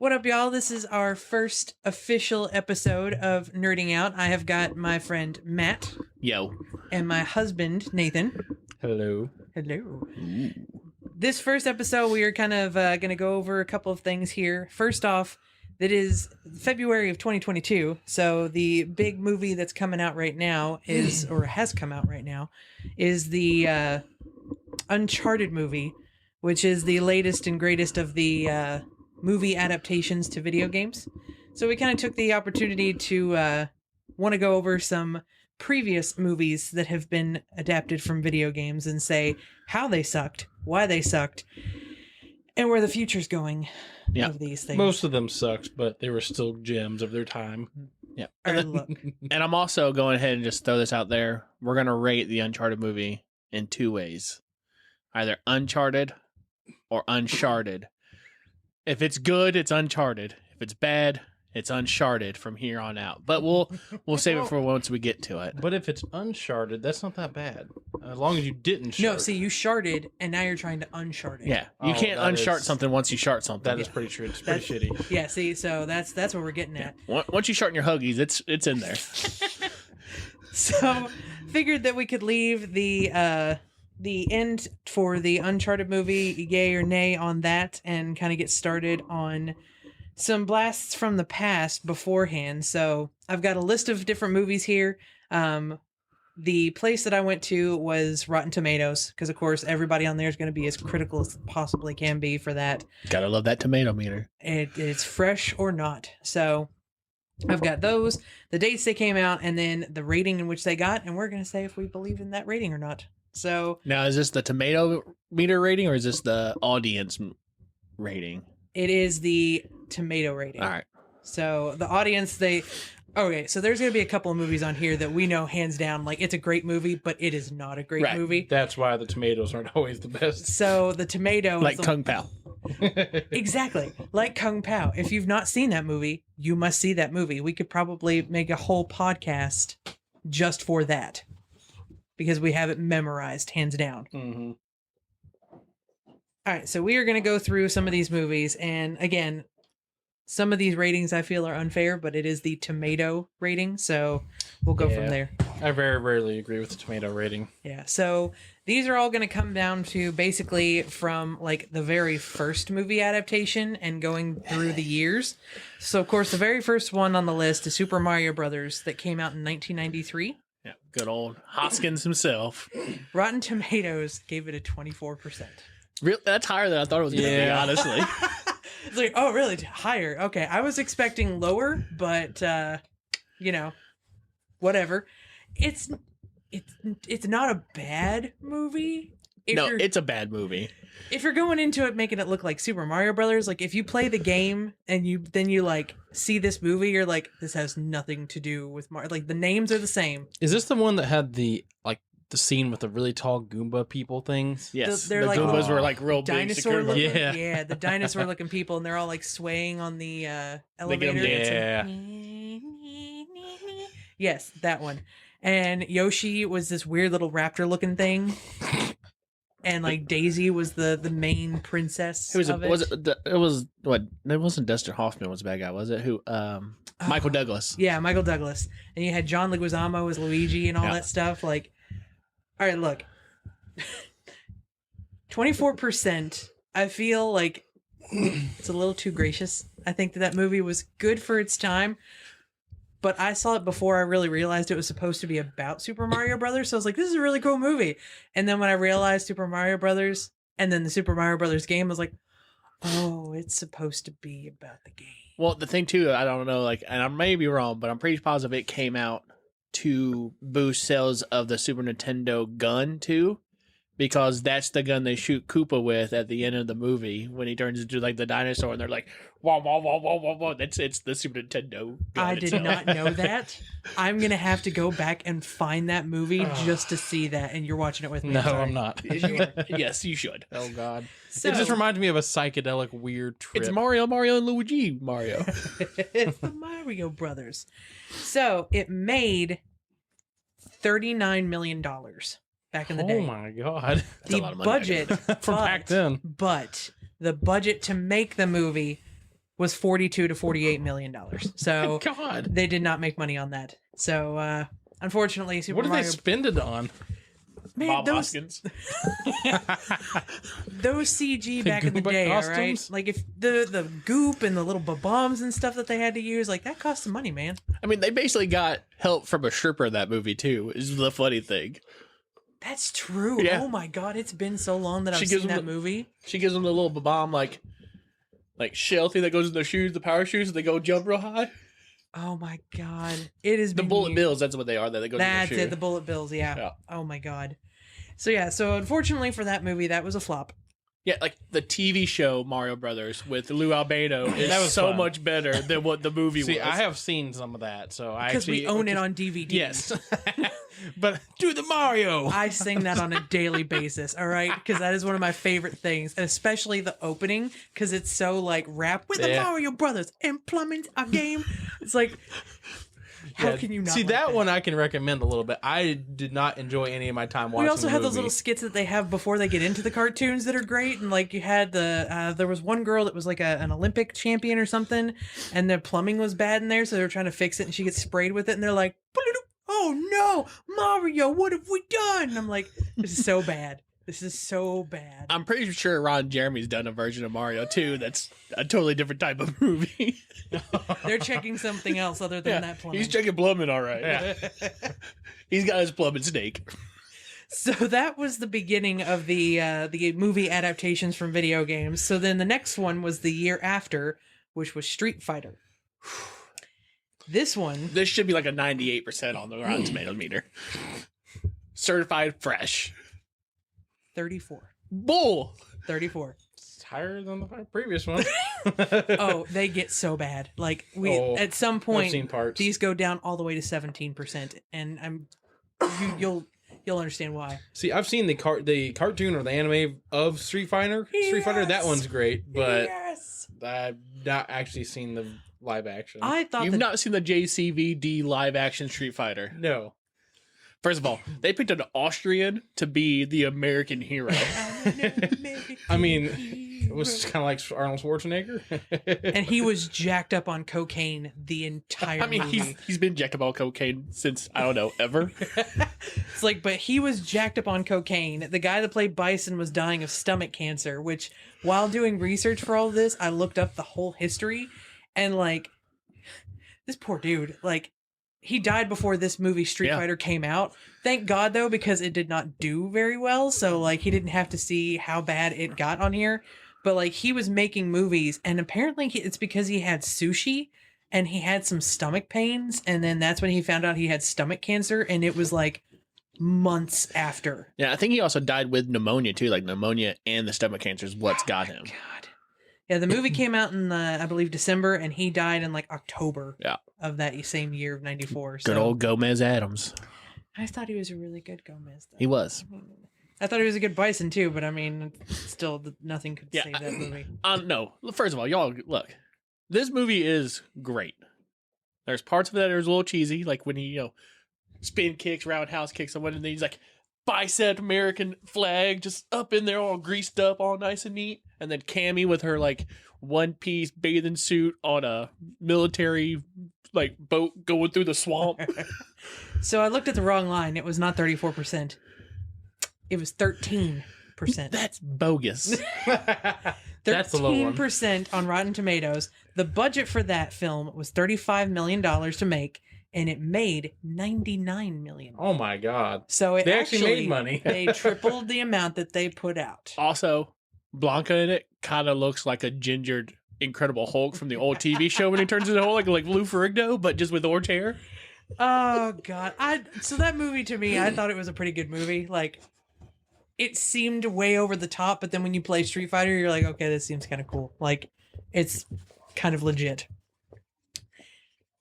What up, y'all? This is our first official episode of Nerding Out. I have got my friend Matt. Yo. And my husband, Nathan. Hello. Hello. This first episode, we are kind of going to go over a couple of things here. First off, that is February of 2022. So the big movie that's coming out right now is, or has come out right now, is the Uncharted movie, which is the latest and greatest of the movie adaptations to video games. So we kind of took the opportunity to want to go over some previous movies that have been adapted from video games and say how they sucked, why they sucked, and where the future's going of these things. Most of them sucked, but they were still gems of their time. Yeah. Look. And I'm also going ahead and just throw this out there. We're going to rate the Uncharted movie in two ways. Either Uncharted or Uncharted. If it's good, it's Uncharted. If it's bad, it's Uncharted from here on out. But we'll save it for once we get to it. But if it's Uncharted, that's not that bad. As long as you didn't shard. No, see, you sharded, and now you're trying to unshard it. Yeah, you can't unshart something once you shart something. That is pretty true. It's pretty shitty. Yeah, see, so that's what we're getting at. Once you shart in your Huggies, it's in there. So, figured that we could leave the end for the Uncharted movie, yay or nay on that, and kind of get started on some blasts from the past beforehand. So I've got a list of different movies here. The place that I went to was Rotten Tomatoes, because of course everybody on there is going to be as critical as possibly can be for that. Gotta love that tomato meter. It's fresh or not. So I've got those, the dates they came out, and then the rating in which they got, and we're going to say if we believe in that rating or not. So now, is this the tomato meter rating or is this the audience rating? It is the tomato rating. All right. So the audience, so there's going to be a couple of movies on here that we know hands down, like it's a great movie, but it is not a great movie. That's why the tomatoes aren't always the best. So the tomato, like Kung Pao. Exactly, like Kung Pao. If you've not seen that movie, you must see that movie. We could probably make a whole podcast just for that, because we have it memorized, hands down. Mm-hmm. All right, so we are going to go through some of these movies, and again, some of these ratings I feel are unfair, but it is the tomato rating, so we'll go from there. I very rarely agree with the tomato rating. Yeah, so these are all going to come down to basically from like the very first movie adaptation and going through the years. So, of course, the very first one on the list is Super Mario Brothers that came out in 1993. Yeah, good old Hoskins himself. Rotten Tomatoes gave it a 24%. Really? That's higher than I thought it was going to be, honestly. It's like, oh, really? Higher. Okay. I was expecting lower, but, whatever. It's not a bad movie. It's a bad movie. If you're going into it making it look like Super Mario Brothers, like if you play the game and you like see this movie, you're like, this has nothing to do with Mario. Like the names are the same. Is this the one that had the scene with the really tall Goomba people things? Yes, They're the like Goombas were like real dinosaur big. looking. Yeah. Yeah, the dinosaur looking people, and they're all like swaying on the elevator. Yeah. Yes, that one. And Yoshi was this weird little raptor looking thing. And like Daisy was the main princess. It wasn't Dustin Hoffman was the bad guy, was it? Who? Michael Douglas. Yeah, Michael Douglas. And you had John Leguizamo as Luigi and all that stuff. Like, all right, look, 24%. I feel like it's a little too gracious. I think that movie was good for its time. But I saw it before I really realized it was supposed to be about Super Mario Brothers. So I was like, this is a really cool movie. And then when I realized Super Mario Brothers and then the Super Mario Brothers game, I was like, oh, it's supposed to be about the game. Well, the thing too, I don't know, and I may be wrong, but I'm pretty positive it came out to boost sales of the Super Nintendo gun too. Because that's the gun they shoot Koopa with at the end of the movie when he turns into like the dinosaur, and they're like, "Wah wah wah wah wah wah." It's the Super Nintendo gun. I did not know that. I'm gonna have to go back and find that movie just to see that. And you're watching it with me. No, I'm not. Yes, you should. Oh God! So, it just reminded me of a psychedelic weird trip. It's Mario, and Luigi. Mario. It's the Mario Brothers. So it made $39 million. Back in the day. Oh my God. That's a lot of money budget from back then. But the budget to make the movie was $42 to $48 million. So God. they did not make money on that. So unfortunately, Super What did Mario. they spend it on? Man, Bob those Hoskins. CG back in the Goomba day, all right? costumes? Like if the goop and the little bombs and stuff that they had to use, like that cost some money, man. I mean, they basically got help from a stripper in that movie too. Is the funny thing. That's true. Yeah. Oh my god, it's been so long that She I've gives seen them that movie. She gives them the little bomb like shell thing that goes in their shoes, the power shoes, and they go jump real high. Oh my god, it is The bullet bills. That's what they are. That they go. That's in their it. The bullet bills. Yeah. Yeah. Oh my god. So yeah. So unfortunately for that movie, that was a flop. Yeah, like the TV show Mario Brothers with Lou Albano is That was so fun. much better than what the movie was. See, I have seen some of that, so I Because actually we own it on DVD. Yes, but do the Mario. I sing that on a daily basis, all right? Because that is one of my favorite things, and especially the opening, because it's so like rap with the Yeah. Mario Brothers and plumbing a game. It's like, how Yeah. can you not see like that one? I can recommend a little bit. I did not enjoy any of my time watching. We also the have those movie. little skits that they have before they get into the cartoons that are great, and like you had there was one girl that was like an Olympic champion or something, and the plumbing was bad in there, so they were trying to fix it, and she gets sprayed with it, and they're like, "Oh no, Mario, what have we done?" And I'm like, "This is so bad. This is so bad." I'm pretty sure Ron Jeremy's done a version of Mario too. That's a totally different type of movie. They're checking something else other than that plumbing. He's checking plumbing, all right. Yeah. He's got his plumbing snake. So that was the beginning of the movie adaptations from video games. So then the next one was the year after, which was Street Fighter. This one, This should be like a 98% on the Rotten Tomatoes meter. Certified fresh. 34. Bull. 34. It's higher than the previous one. Oh, they get so bad. Like at some I've point seen parts. these go down all the way to 17%, and you'll understand why. See, I've seen the cartoon or the anime of Street Fighter. Street Fighter, that Yes. one's great, but Yes. I've not actually seen the live action. I thought You've that not seen the JCVD live action Street Fighter. No. First of all, they picked an Austrian to be the American hero. I mean, it was kind of like Arnold Schwarzenegger. and he was jacked up on cocaine the entire I mean, movie. he's been jacked up on cocaine since, I don't know, ever. It's like, but he was jacked up on cocaine. The guy that played Bison was dying of stomach cancer, which while doing research for all of this, I looked up the whole history, and like this poor dude, like he died before this movie Street Yeah. Fighter came out. Thank God though, because it did not do very well. So like he didn't have to see how bad it got on here. But like he was making movies, and apparently it's because he had sushi and he had some stomach pains, and then that's when he found out he had stomach cancer, and it was like months after. Yeah, I think he also died with pneumonia too. Like pneumonia and the stomach cancer is what's got him. God. Yeah, the movie came out in I believe December, and he died in like October of that same year of 94. So Good old Gomez Adams. I thought he was a really good Gomez though. He was. I thought he was a good Bison too, but I mean, still nothing could Yeah, save that movie. No, first of all, y'all look. This movie is great. There's parts of it that are a little cheesy, like when he spin kicks, roundhouse kicks someone, and then he's like bicep American flag just up in there, all greased up, all nice and neat. And then Cammy with her like one piece bathing suit on a military like boat going through the swamp. So I looked at the wrong line. It was not 34%. It was 13%. That's bogus. That's the low one. 13% on Rotten Tomatoes. The budget for that film was $35 million to make, and it made $99 million. Oh my God. So it They actually made money. They tripled the amount that they put out. Also, Blanca in it kind of looks like a gingered Incredible Hulk from the old TV show when he turns into Hulk, like Lou Ferrigno, but just with orange hair. Oh God! So that movie to me, I thought it was a pretty good movie. Like, it seemed way over the top, but then when you play Street Fighter, you're like, okay, this seems kind of cool. Like, it's kind of legit.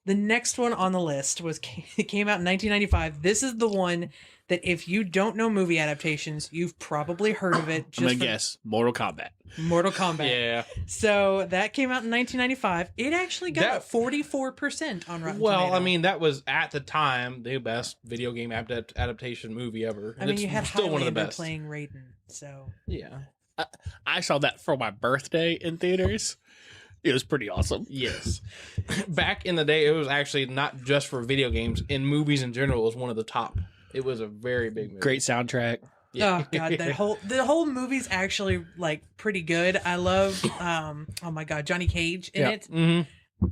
The next one on the list it came out in 1995. This is the one that if you don't know movie adaptations, you've probably heard of it. I'm gonna guess Mortal Kombat. Mortal Kombat. Yeah. So that came out in 1995. It actually got 44% on Rotten Well, Tomatoes. I mean, that was at the time the best video game adaptation movie ever. I mean, It's you had still one of the Highlander best. playing Raiden. So Yeah. I saw that for my birthday in theaters. It was pretty awesome. Yes. Back in the day, it was actually not just for video games. In movies in general, it was one of the top. It was a very big movie. Great soundtrack. Oh god, the whole movie's actually like pretty good. I love oh my god, Johnny Cage in it. Mm-hmm.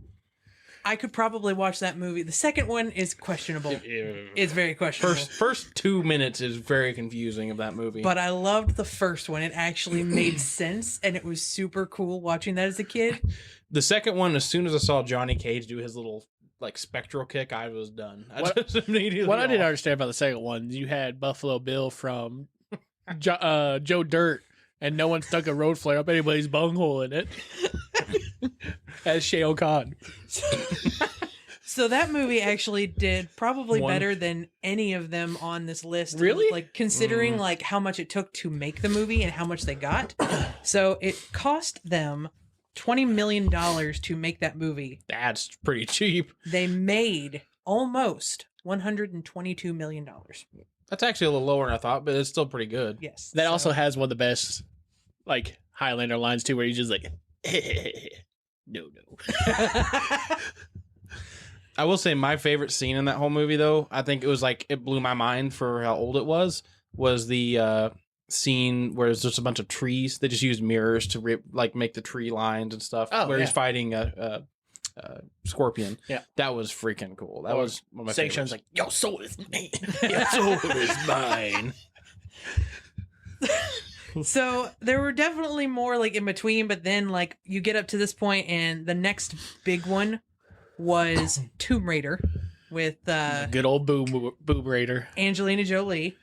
I could probably watch that movie. The second one is questionable. It's very questionable. First 2 minutes is very confusing of that movie. But I loved the first one. It actually made sense, and it was super cool watching that as a kid. The second one, as soon as I saw Johnny Cage do his little like spectral kick, I was done. What I didn't understand about the second one, you had Buffalo Bill from Joe Dirt, and no one stuck a road flare up anybody's bunghole in it. As Shao Kahn. So that movie actually did probably better than any of them on this list. Really? Like considering like how much it took to make the movie and how much they got. So it cost them $20 million to make that movie. That's pretty cheap. They made almost $122 million. That's actually a little lower than I thought, but it's still pretty good. Yes. That also has one of the best like Highlander lines too, where he's just like no. I will say my favorite scene in that whole movie, though, I think it was like it blew my mind for how old it was the scene where there's just a bunch of trees. They just used mirrors to make the tree lines and stuff. Where he's fighting a scorpion. Yeah, that was freaking cool. That was one of my favorites. favorites. Like, your soul is mine. Your soul is mine. So there were definitely more like in between, but then like you get up to this point and the next big one was Tomb Raider with good old Boob Raider. Angelina Jolie,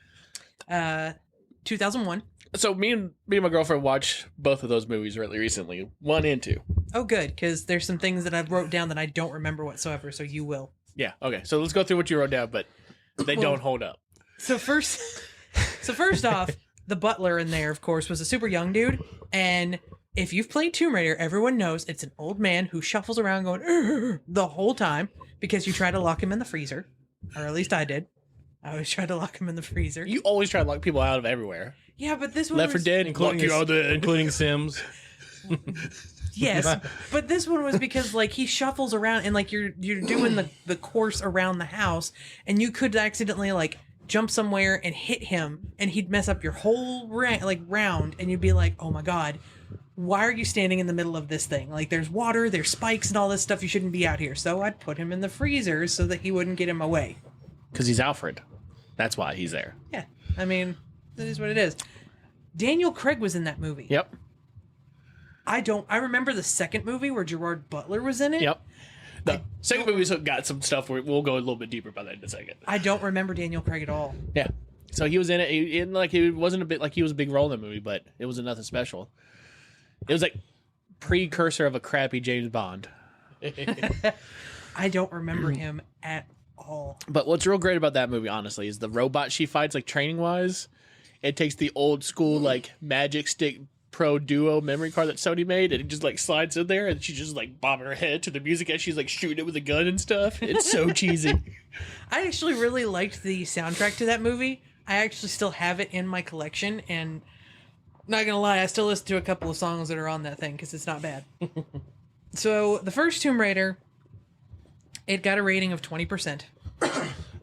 2001. So me and my girlfriend watched both of those movies really recently, 1 and 2. Oh, good, because there's some things that I wrote down that I don't remember whatsoever, so you will. Yeah, okay. So let's go through what you wrote down, but they don't hold up. So first off, the butler in there, of course, was a super young dude, and if you've played Tomb Raider, everyone knows it's an old man who shuffles around going "Urgh," the whole time because you try to lock him in the freezer, or at least I did. I always tried to lock him in the freezer. You always try to lock people out of everywhere. Yeah, but this one Left 4 Dead, including Sims. Yes, but this one was because like he shuffles around and like you're doing the course around the house, and you could accidentally like jump somewhere and hit him, and he'd mess up your whole round, and you'd be like, oh my god, why are you standing in the middle of this thing? Like there's water, there's spikes and all this stuff. You shouldn't be out here. So I'd put him in the freezer so that he wouldn't get him away. Because he's Alfred. That's why he's there. Yeah, I mean, that is what it is. Daniel Craig was in that movie. Yep. I remember the second movie where Gerard Butler was in it. Yep. The second movie's got some stuff where we'll go a little bit deeper about that in a second. I don't remember Daniel Craig at all. Yeah. So he was in it. It wasn't a bit like he was a big role in the movie, but it wasn't nothing special. It was like precursor of a crappy James Bond. I don't remember him at all. But what's real great about that movie, honestly, is the robot she fights, like training wise. It takes the old school like Magic Stick Pro Duo memory card that Sony made, and it just like slides in there, and she's just like bobbing her head to the music as she's like shooting it with a gun and stuff. It's so cheesy. I actually really liked the soundtrack to that movie. I actually still have it in my collection, and not gonna lie, I still listen to a couple of songs that are on that thing because it's not bad. So the first Tomb Raider, it got a rating of 20%.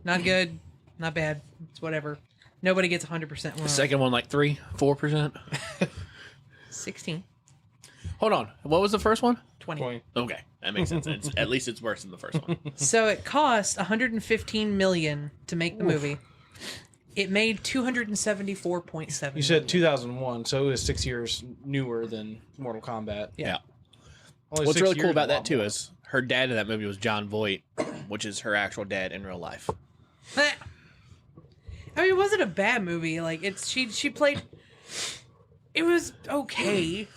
Not good, not bad. It's whatever. Nobody gets 100%. The second one, like 3-4%. 16. Hold on. What was the first one? 20. Okay, that makes sense. At least it's worse than the first one. So it cost $115 million to make the movie. It made $274.7. You said 2001, so it was 6 years newer than Mortal Kombat. Yeah. Only What's 6 really cool years about is a that lot too more. is her dad in that movie was John Voight, which is her actual dad in real life. I mean, it wasn't a bad movie. Like she played. It was okay.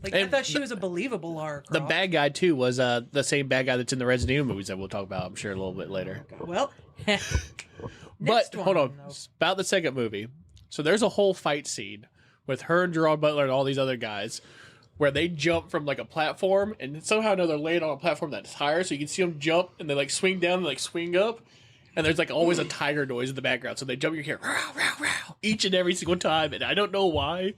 Like I And thought she was a believable Lara Croft. The bad guy too was the same bad guy that's in the Resident Evil movies that we'll talk about, I'm sure, a little bit later. Well, But next hold one, on, though. about the second movie. So there's a whole fight scene with her and Gerard Butler and all these other guys, where they jump from like a platform, and somehow or another they're laying on a platform that's higher, so you can see them jump, and they like swing down and like swing up, and there's like always a tiger noise in the background, so they jump, you hear row, row, row, each and every single time, and I don't know why,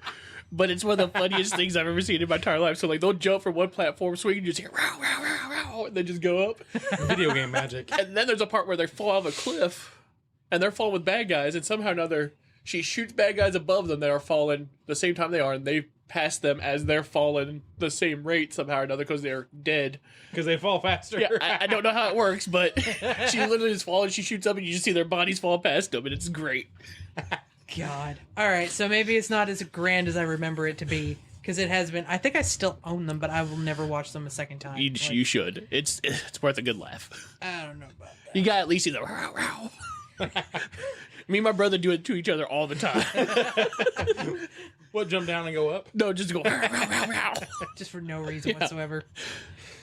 But it's one of the funniest things I've ever seen in my entire life. So like they'll jump from one platform swing and you just hear row, row, row, row, and then just go up. Video game magic. And then there's a part where they fall off a cliff and they're falling with bad guys, and somehow or another she shoots bad guys above them that are falling the same time they are, and they pass them as they're falling the same rate somehow or another because they're dead. Because they fall faster. Yeah, I don't know how it works, but she literally just falls and she shoots up and you just see their bodies fall past them, and it's great. God. All right, so maybe it's not as grand as I remember it to be, because it has been. I think I still own them, but I will never watch them a second time. You should. It's worth a good laugh. I don't know about that. You got at least see the row, row. Me and my brother do it to each other all the time. What, jump down and go up? No, just go row, row, row, row. Just for no reason whatsoever.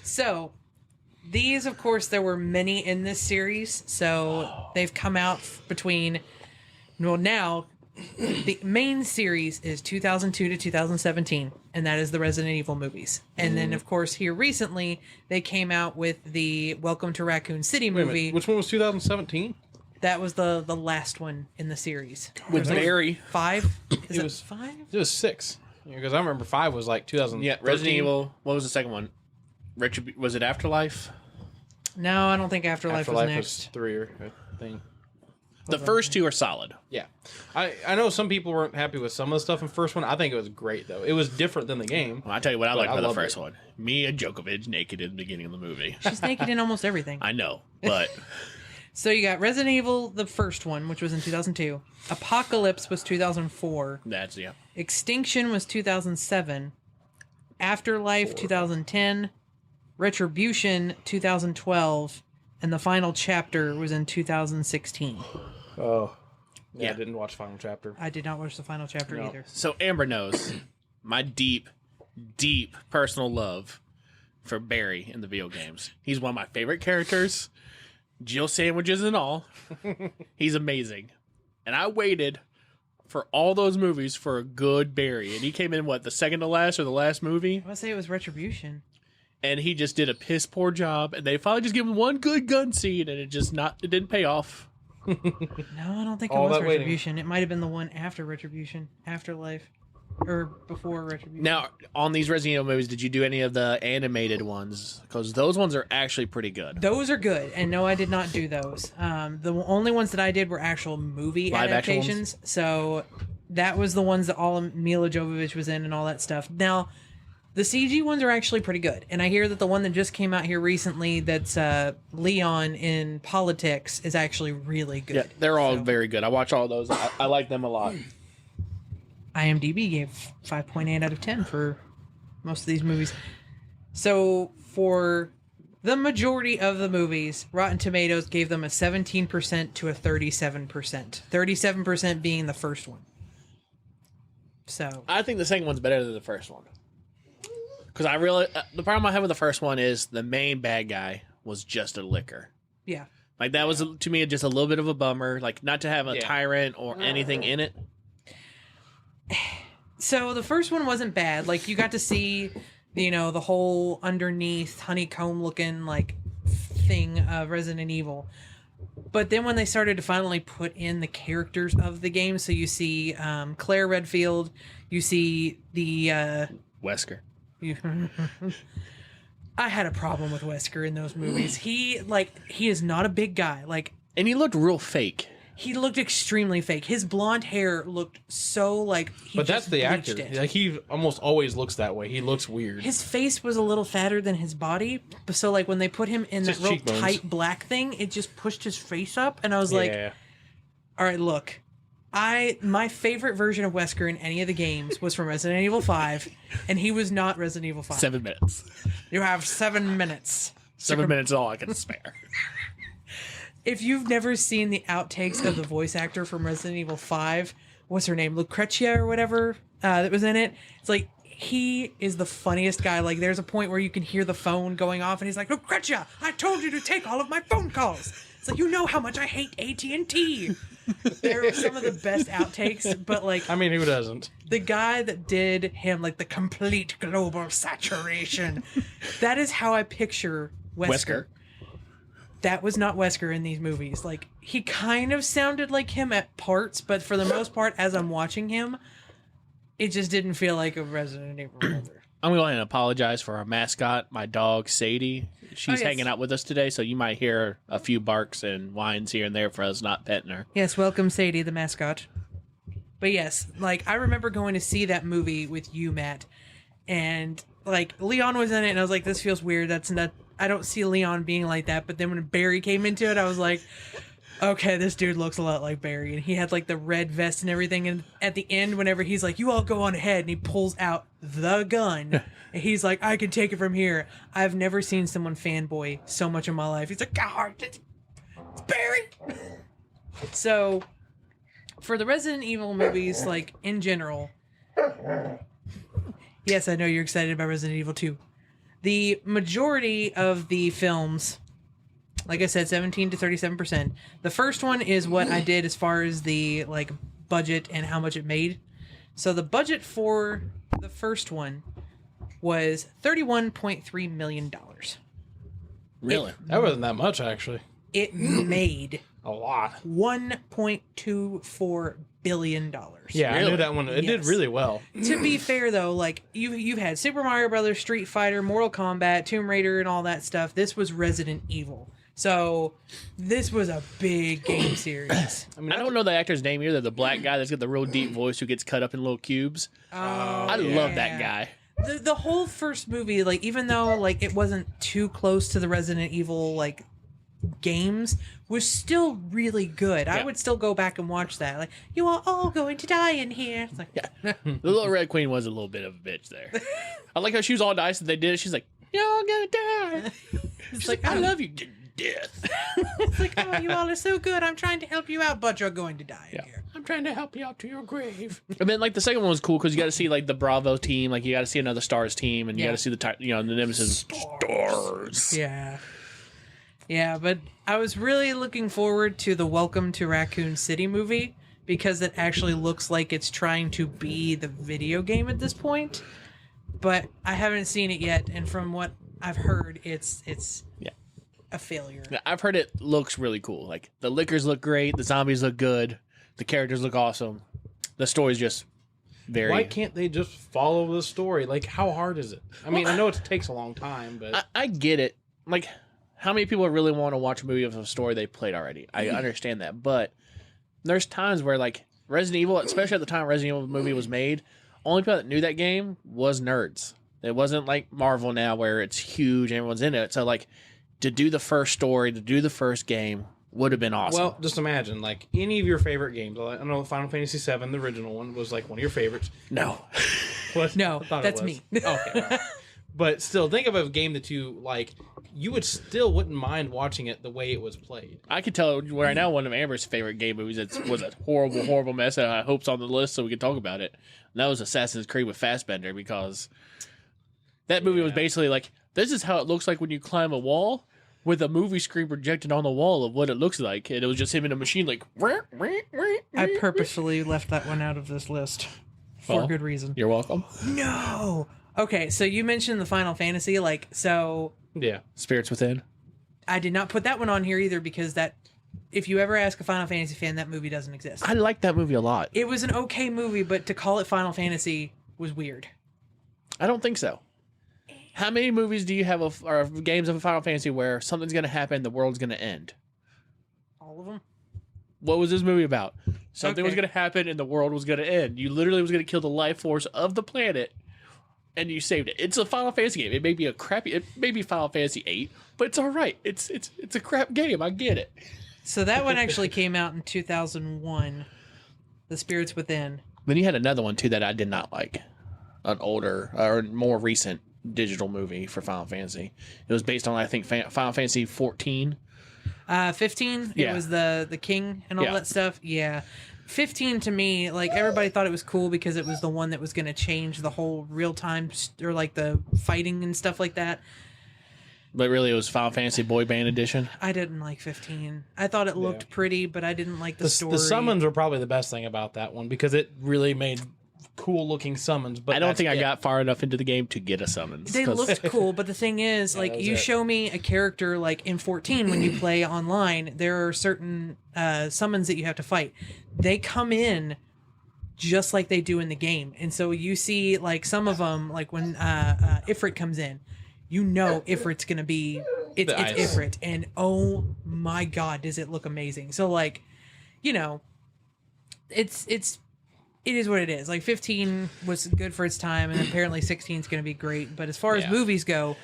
So, these, of course, there were many in this series. So, they've come out between. Well, now, the main series is 2002 to 2017, and that is the Resident Evil movies. And then, of course, here recently, they came out with the Welcome to Raccoon City Wait a movie. minute, which one was 2017? That was the last one in the series. With Barry. 5? Is It it was- 5? It was 6. Because I remember 5 was like 2000. Yeah, Resident Evil. What was the second one? Was it Afterlife? No, I don't think Afterlife was Afterlife next. was 3 or a thing. The first two are solid. Yeah. I know some people weren't happy with some of the stuff in the first one. I think it was great, though. It was different than the game. Well, I'll tell you what I But liked I about the loved first it. one. Mia Djokovic naked in the beginning of the movie. She's naked in almost everything. I know, but So you got Resident Evil, the first one, which was in 2002. Apocalypse was 2004. that's, yeah. Extinction was 2007. Afterlife 2010. Retribution 2012. And the final chapter was in 2016. Oh. Yeah, Yeah. I didn't watch Final Chapter. I did not watch the final chapter No. either. So Amber knows my deep, deep personal love for Barry in the video games. He's one of my favorite characters. Jill sandwiches and all. He's amazing. And I waited for all those movies for a good Barry. And he came in, what, the second to last or the last movie? I want to say it was Retribution. And he just did a piss poor job. And they finally just gave him one good gun scene, and it didn't pay off. No, I don't think it All was that waiting. Retribution. It might have been the one after Retribution. Afterlife. Or before Retribution. Now, on these Resident Evil movies, did you do any of the animated ones? Because those ones are actually pretty good. Those are good, and no, I did not do those. The only ones that I did were actual movie Live action adaptations. So that was the ones that all Mila Jovovich was in and all that stuff. Now, the CG ones are actually pretty good, and I hear that the one that just came out here recently, that's Leon in Politics, is actually really good. Yeah, they're all So, very good. I watch all those. I like them a lot. IMDb gave 5.8 out of 10 for most of these movies. So for the majority of the movies, Rotten Tomatoes gave them a 17% to a 37%. 37% being the first one. So I think the second one's better than the first one. Because I really, the problem I have with the first one is the main bad guy was just a licker. yeah. Like that was to me just a little bit of a bummer. Like not to have a Yeah. tyrant or anything in it. So the first one wasn't bad. Like you got to see, the whole underneath honeycomb looking like thing of Resident Evil. But then when they started to finally put in the characters of the game, so you see Claire Redfield, you see the Wesker. I had a problem with Wesker in those movies. He is not a big guy. Like And he looked real fake. he looked extremely fake. His blonde hair looked so like he But that's just the bleached actor. it. Like, he almost always looks that way. He looks weird. His face was a little fatter than his body, so like when they put him in that Just real cheekbones. tight black thing, it just pushed his face up, and I was like, yeah. "All right, look, my favorite version of Wesker in any of the games was from Resident Evil 5, and he was not Resident Evil 5. 7 minutes. You have 7 minutes. 7 minutes is all I can spare. If you've never seen the outtakes of the voice actor from Resident Evil 5, what's her name, Lucretia or whatever, that was in it, it's like, he is the funniest guy. Like, there's a point where you can hear the phone going off, and he's like, Lucretia, I told you to take all of my phone calls. It's like, you know how much I hate AT&T. They're some of the best outtakes, but, like, I mean, who doesn't? the guy that did him, like, the complete global saturation, that is how I picture Wesker. That was not Wesker in these movies. Like, he kind of sounded like him at parts, but for the most part, as I'm watching him, it just didn't feel like a Resident Evil movie. I'm going to go ahead and apologize for our mascot, my dog, Sadie. She's hanging out with us today, so you might hear a few barks and whines here and there for us not petting her. Yes, welcome Sadie, the mascot. But yes, like, I remember going to see that movie with you, Matt, and, like, Leon was in it, and I was like, this feels weird. That's not... I don't see Leon being like that. But then when Barry came into it, I was like, okay, this dude looks a lot like Barry. And he had, like, the red vest and everything. And at the end, whenever he's like, you all go on ahead, and he pulls out the gun, and he's like, I can take it from here. I've never seen someone fanboy so much in my life. He's like, God, it's Barry. So, for the Resident Evil movies, like, in general, yes, I know you're excited about Resident Evil 2. The majority of the films, like I said, 17 to 37%. The first one is what I did as far as the, like, budget and how much it made. So the budget for the first one was $31.3 million. Really? That wasn't that much, actually. It made A lot. $1.24 billion. Yeah, I Really? knew that one. It did Yes. really well. To be fair, though, like, you've had Super Mario Brothers, Street Fighter, Mortal Kombat, Tomb Raider, and all that stuff. This was Resident Evil. So, this was a big game series. I mean, I don't know the actor's name either. The black guy that's got the real deep voice who gets cut up in little cubes. I love that guy. The whole first movie, like, even though, like, it wasn't too close to the Resident Evil, like, games, was still really good. I would still go back and watch that. Like, you are all going to die in here. It's like, The little Red Queen was a little bit of a bitch there. I like how she was all nice that they did it. She's like, you're all gonna die. She's like, I love you to death. it's like, oh, you all are so good. I'm trying to help you out, but you're going to die in here. I'm trying to help you out to your grave. And then, like, the second one was cool because you got to see, like, the Bravo team. Like, you got to see another Stars team, and you got to see the Nemesis Stars. Yeah. Yeah, but I was really looking forward to the Welcome to Raccoon City movie because it actually looks like it's trying to be the video game at this point. But I haven't seen it yet, and from what I've heard, it's a failure. Yeah, I've heard it looks really cool. Like, the liquors look great, the zombies look good, the characters look awesome. The story's just very... Why can't they just follow the story? Like, how hard is it? I mean, I know it takes a long time, but... I get it. Like, how many people really want to watch a movie of a story they played already? I understand that, but there's times where, like, Resident Evil, especially at the time Resident Evil movie was made, only people that knew that game was nerds. It wasn't like Marvel now where it's huge and everyone's in it. So, like, to do the first story, to do the first game would have been awesome. Well, just imagine, like, any of your favorite games. I know Final Fantasy VII, the original one, was, like, one of your favorites. No. What? No, I thought that's it was. me. Okay, all right. But still, think of a game that you, like, you wouldn't mind watching it the way it was played. I could tell right now one of Amber's favorite game movies was a horrible, horrible mess, and I hope it's on the list so we can talk about it. And that was Assassin's Creed with Fassbender, because that movie was basically like, this is how it looks like when you climb a wall, with a movie screen projected on the wall of what it looks like. And it was just him in a machine like... I purposefully left that one out of this list for good reason. You're welcome. No! Okay, so you mentioned the Final Fantasy, like, so... Yeah. Spirits Within. I did not put that one on here either because that... If you ever ask a Final Fantasy fan, that movie doesn't exist. I like that movie a lot. It was an okay movie, but to call it Final Fantasy was weird. I don't think so. How many movies do you have or games of Final Fantasy where something's going to happen, the world's going to end? All of them? What was this movie about? Something was Okay. going to happen and the world was going to end. You literally was going to kill the life force of the planet, and you saved it. It's a Final Fantasy game. It may be it may be Final Fantasy 8, but it's all right. It's a crap game. I get it. So that one actually came out in 2001, The Spirits Within. Then you had another one too that I did not like. An older or more recent digital movie for Final Fantasy. It was based on, I think, Final Fantasy 14. 15, Yeah. it was the king and all Yeah. that stuff. Yeah. 15 to me, like, everybody thought it was cool because it was the one that was going to change the whole real-time, or like the fighting and stuff like that. But really, it was Final Fantasy Boy Band Edition. I didn't like 15. I thought it looked pretty, but I didn't like the story. The summons were probably the best thing about that one because it really made cool looking summons. But I don't that's think I it. got far enough into the game to get a summons. They 'cause- looked cool, but the thing is, like, that was you it. show me a character, like, in 14, when you play online, there are certain summons that you have to fight. They come in just like they do in the game. And so you see like some of them, like when Ifrit comes in, Ifrit's gonna be it's Ifrit, and oh my god, does it look amazing. So like, it is what it is. Like 15 was good for its time, and apparently 16 is going to be great. But as far as movies go,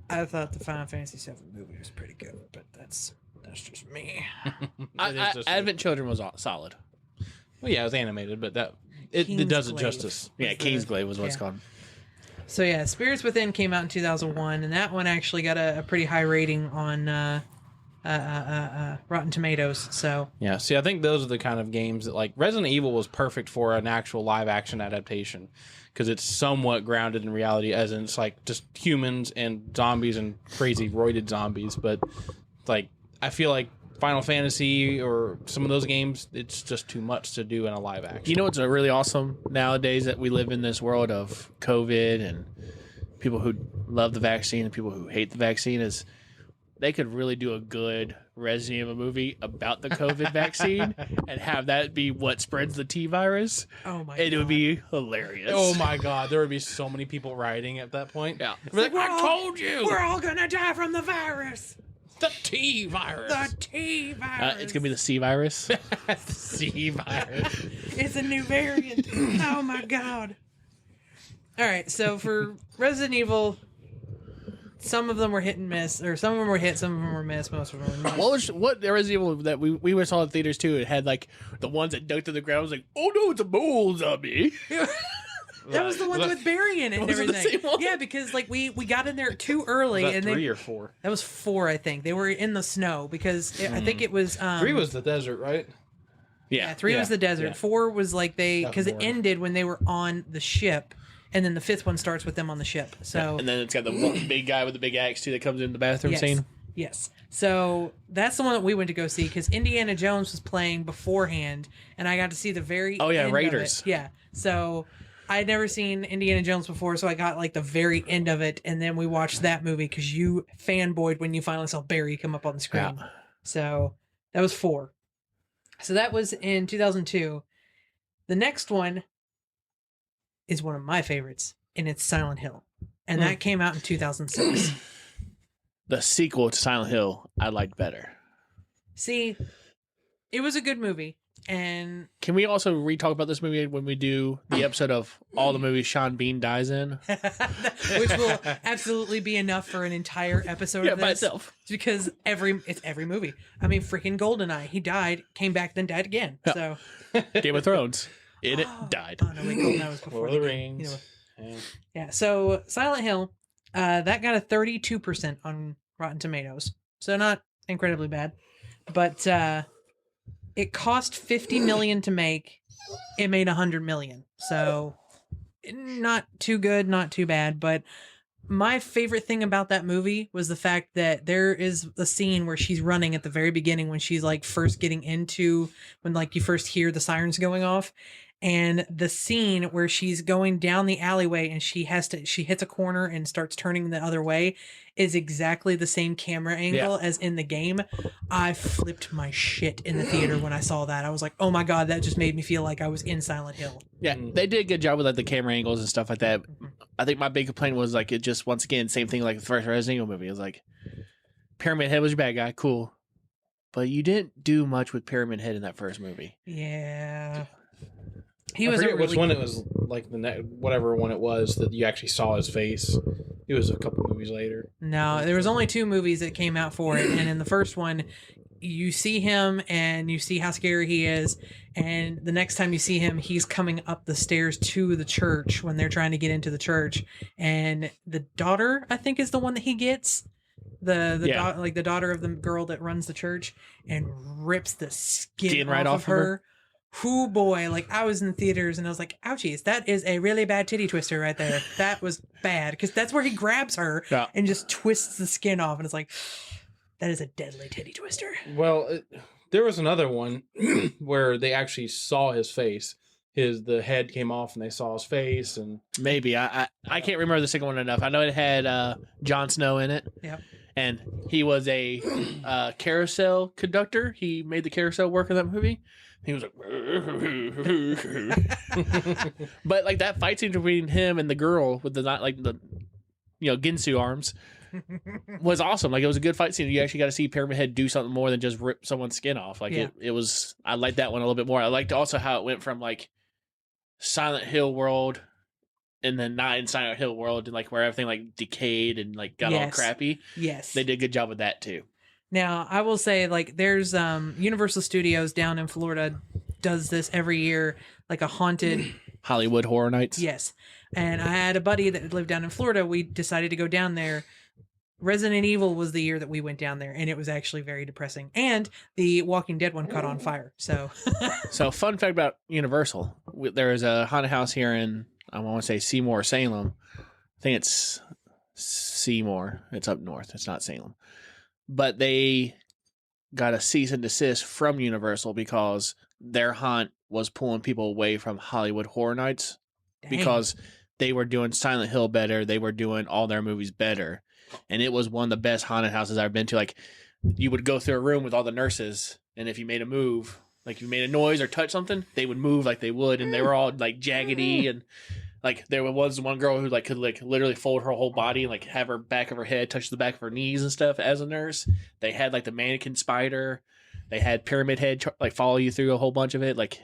I thought the Final Fantasy VII movie was pretty good. But that's just me. Advent Children was solid. Well, yeah, it was animated, but it does it justice. Yeah, Kingsglaive was what it's called. So yeah, Spirits Within came out in 2001, and that one actually got a pretty high rating on Rotten Tomatoes. So yeah, see, I think those are the kind of games that, like, Resident Evil was perfect for an actual live action adaptation because it's somewhat grounded in reality, as in it's like just humans and zombies and crazy roided zombies. But like, I feel like Final Fantasy or some of those games, it's just too much to do in a live action. You know what's really awesome nowadays, that we live in this world of COVID and people who love the vaccine and people who hate the vaccine, is they could really do a good Resident Evil movie about the COVID vaccine and have that be what spreads the T virus. Oh my god. It would be hilarious. Oh my god, there would be so many people rioting at that point. Yeah. Like, I told you. We're all gonna die from the virus. The T virus. The T virus. It's going to be the C virus. The C virus. It's a new variant. Oh my god. All right, so for Resident Evil, some of them were hit and miss, or some of them were hit, some of them were miss, most of them were miss. What Resident Evil that we saw in theaters too? It had like the ones that dug to the ground. It was like, oh no, it's a mole zombie. That was the one with Barry in it and everything. The same one? Yeah, because like we got in there too early, Was that and 3 or 4? That was 4, I think. They were in the snow because I think it was 3 was the desert, right? Yeah. 3 was the desert. Yeah. 4 was like because it boring. ended when they were on the ship, and then the 5th one starts with them on the ship. So And then it's got the big guy with the big axe too that comes in the bathroom scene. Yes. So that's the one that we went to go see because Indiana Jones was playing beforehand, and I got to see the very end of Raiders. it. Yeah. So I had never seen Indiana Jones before, so I got like the very end of it, and then we watched that movie because you fanboyed when you finally saw Barry come up on the screen. Yeah. So that was 4. So that was in 2002. The next one is one of my favorites, and it's Silent Hill. And that came out in 2006. The sequel to Silent Hill, I liked better. See, it was a good movie. And can we also re-talk about this movie when we do the episode of all the movies Sean Bean dies in? which will absolutely be enough for an entire episode of this. By itself. Because it's every movie. I mean, freaking GoldenEye. He died, came back, then died again. Yeah. So Game of Thrones. In it, died. Oh, no, wait, GoldenEye was before Lord of the game. Rings. Yeah, so Silent Hill, that got a 32% on Rotten Tomatoes. So not incredibly bad. But it cost $50 million to make. It made $100 million. So not too good, not too bad. But my favorite thing about that movie was the fact that there is a scene where she's running at the very beginning when she's like first getting into, when like you first hear the sirens going off. And the scene where she's going down the alleyway and she hits a corner and starts turning the other way is exactly the same camera angle as in the game. I flipped my shit in the theater when I saw that. I was like, oh my God, that just made me feel like I was in Silent Hill. Yeah, they did a good job with like the camera angles and stuff like that. I think my big complaint was like it just, once again, same thing like the first Resident Evil movie. It was like, Pyramid Head was your bad guy, cool. But you didn't do much with Pyramid Head in that first movie. Yeah. He was which one it was, like whatever one it was that you actually saw his face. It was a couple movies later. No, there was only 2 movies that came out for it, and in the first one, you see him and you see how scary he is, and the next time you see him, he's coming up the stairs to the church when they're trying to get into the church, and the daughter, I think, is the one that he gets. The daughter of the girl that runs the church, and rips the skin right off of her. Whoo boy, like I was in the theaters and I was like, ouchies, that is a really bad titty twister right there. That was bad because that's where he grabs her and just twists the skin off, and it's like, that is a deadly titty twister. Well, there was another one where they actually saw his face. The head came off and they saw his face, and maybe I can't remember the second one enough. I know it had Jon Snow in it. Yep. and he was a carousel conductor. He made the carousel work in that movie. He was like, but like that fight scene between him and the girl with the not like the Ginsu arms was awesome. Like it was a good fight scene. You actually got to see Pyramid Head do something more than just rip someone's skin off. Like it was. I liked that one a little bit more. I liked also how it went from like Silent Hill world, and then not in Silent Hill world, and like where everything like decayed and like got all crappy. Yes, they did a good job with that too. Now, I will say, like, there's Universal Studios down in Florida does this every year, like a haunted Hollywood Horror Nights. Yes. And I had a buddy that lived down in Florida. We decided to go down there. Resident Evil was the year that we went down there, and it was actually very depressing. And the Walking Dead one caught on fire. So, fun fact about Universal: there is a haunted house here in I want to say Seymour, Salem. I think it's Seymour. It's up north. It's not Salem. But they got a cease and desist from Universal because their haunt was pulling people away from Hollywood Horror Nights. Dang. Because they were doing Silent Hill better. They were doing all their movies better. And it was one of the best haunted houses I've been to. Like, you would go through a room with all the nurses, and if you made a move, like you made a noise or touch something, they would move like they would, and they were all like jaggedy and... Like there was one girl who like could like literally fold her whole body and like have her back of her head touch the back of her knees and stuff as a nurse. They had like the mannequin spider. They had Pyramid Head like follow you through a whole bunch of it. Like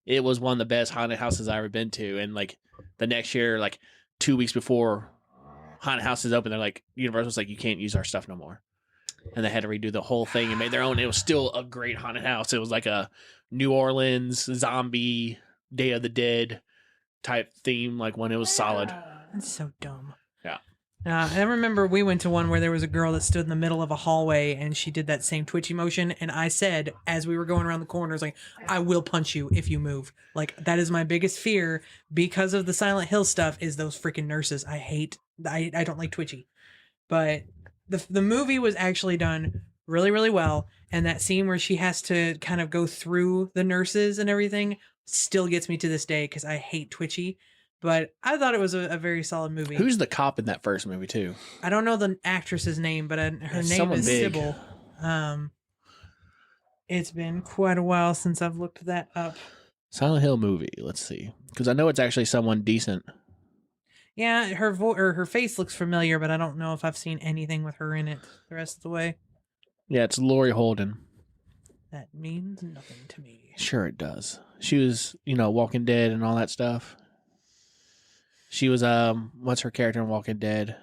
it was one of the best haunted houses I've ever been to. And like the next year, like 2 weeks before haunted houses open, they're like Universal's like you can't use our stuff no more. And they had to redo the whole thing and made their own. It was still a great haunted house. It was like a New Orleans zombie Day of the Dead type theme, like when it was solid. That's so dumb. Yeah. I remember we went to one where there was a girl that stood in the middle of a hallway and she did that same twitchy motion. And I said, as we were going around the corners, like, I will punch you if you move. Like, that is my biggest fear because of the Silent Hill stuff is those freaking nurses. I don't like twitchy. But the movie was actually done really, really well. And that scene where she has to kind of go through the nurses and everything still gets me to this day because I hate twitchy. But I thought it was a very solid movie. Who's the cop in that first movie too? I don't know the actress's name, but her name is big. Sybil. It's been quite a while since I've looked that up. Silent Hill movie. Let's see, because I know it's actually someone decent. Yeah, her face looks familiar, but I don't know if I've seen anything with her in it the rest of the way. Yeah, it's Laurie Holden. That means nothing to me. Sure it does. She was, Walking Dead and all that stuff. She was, what's her character in Walking Dead?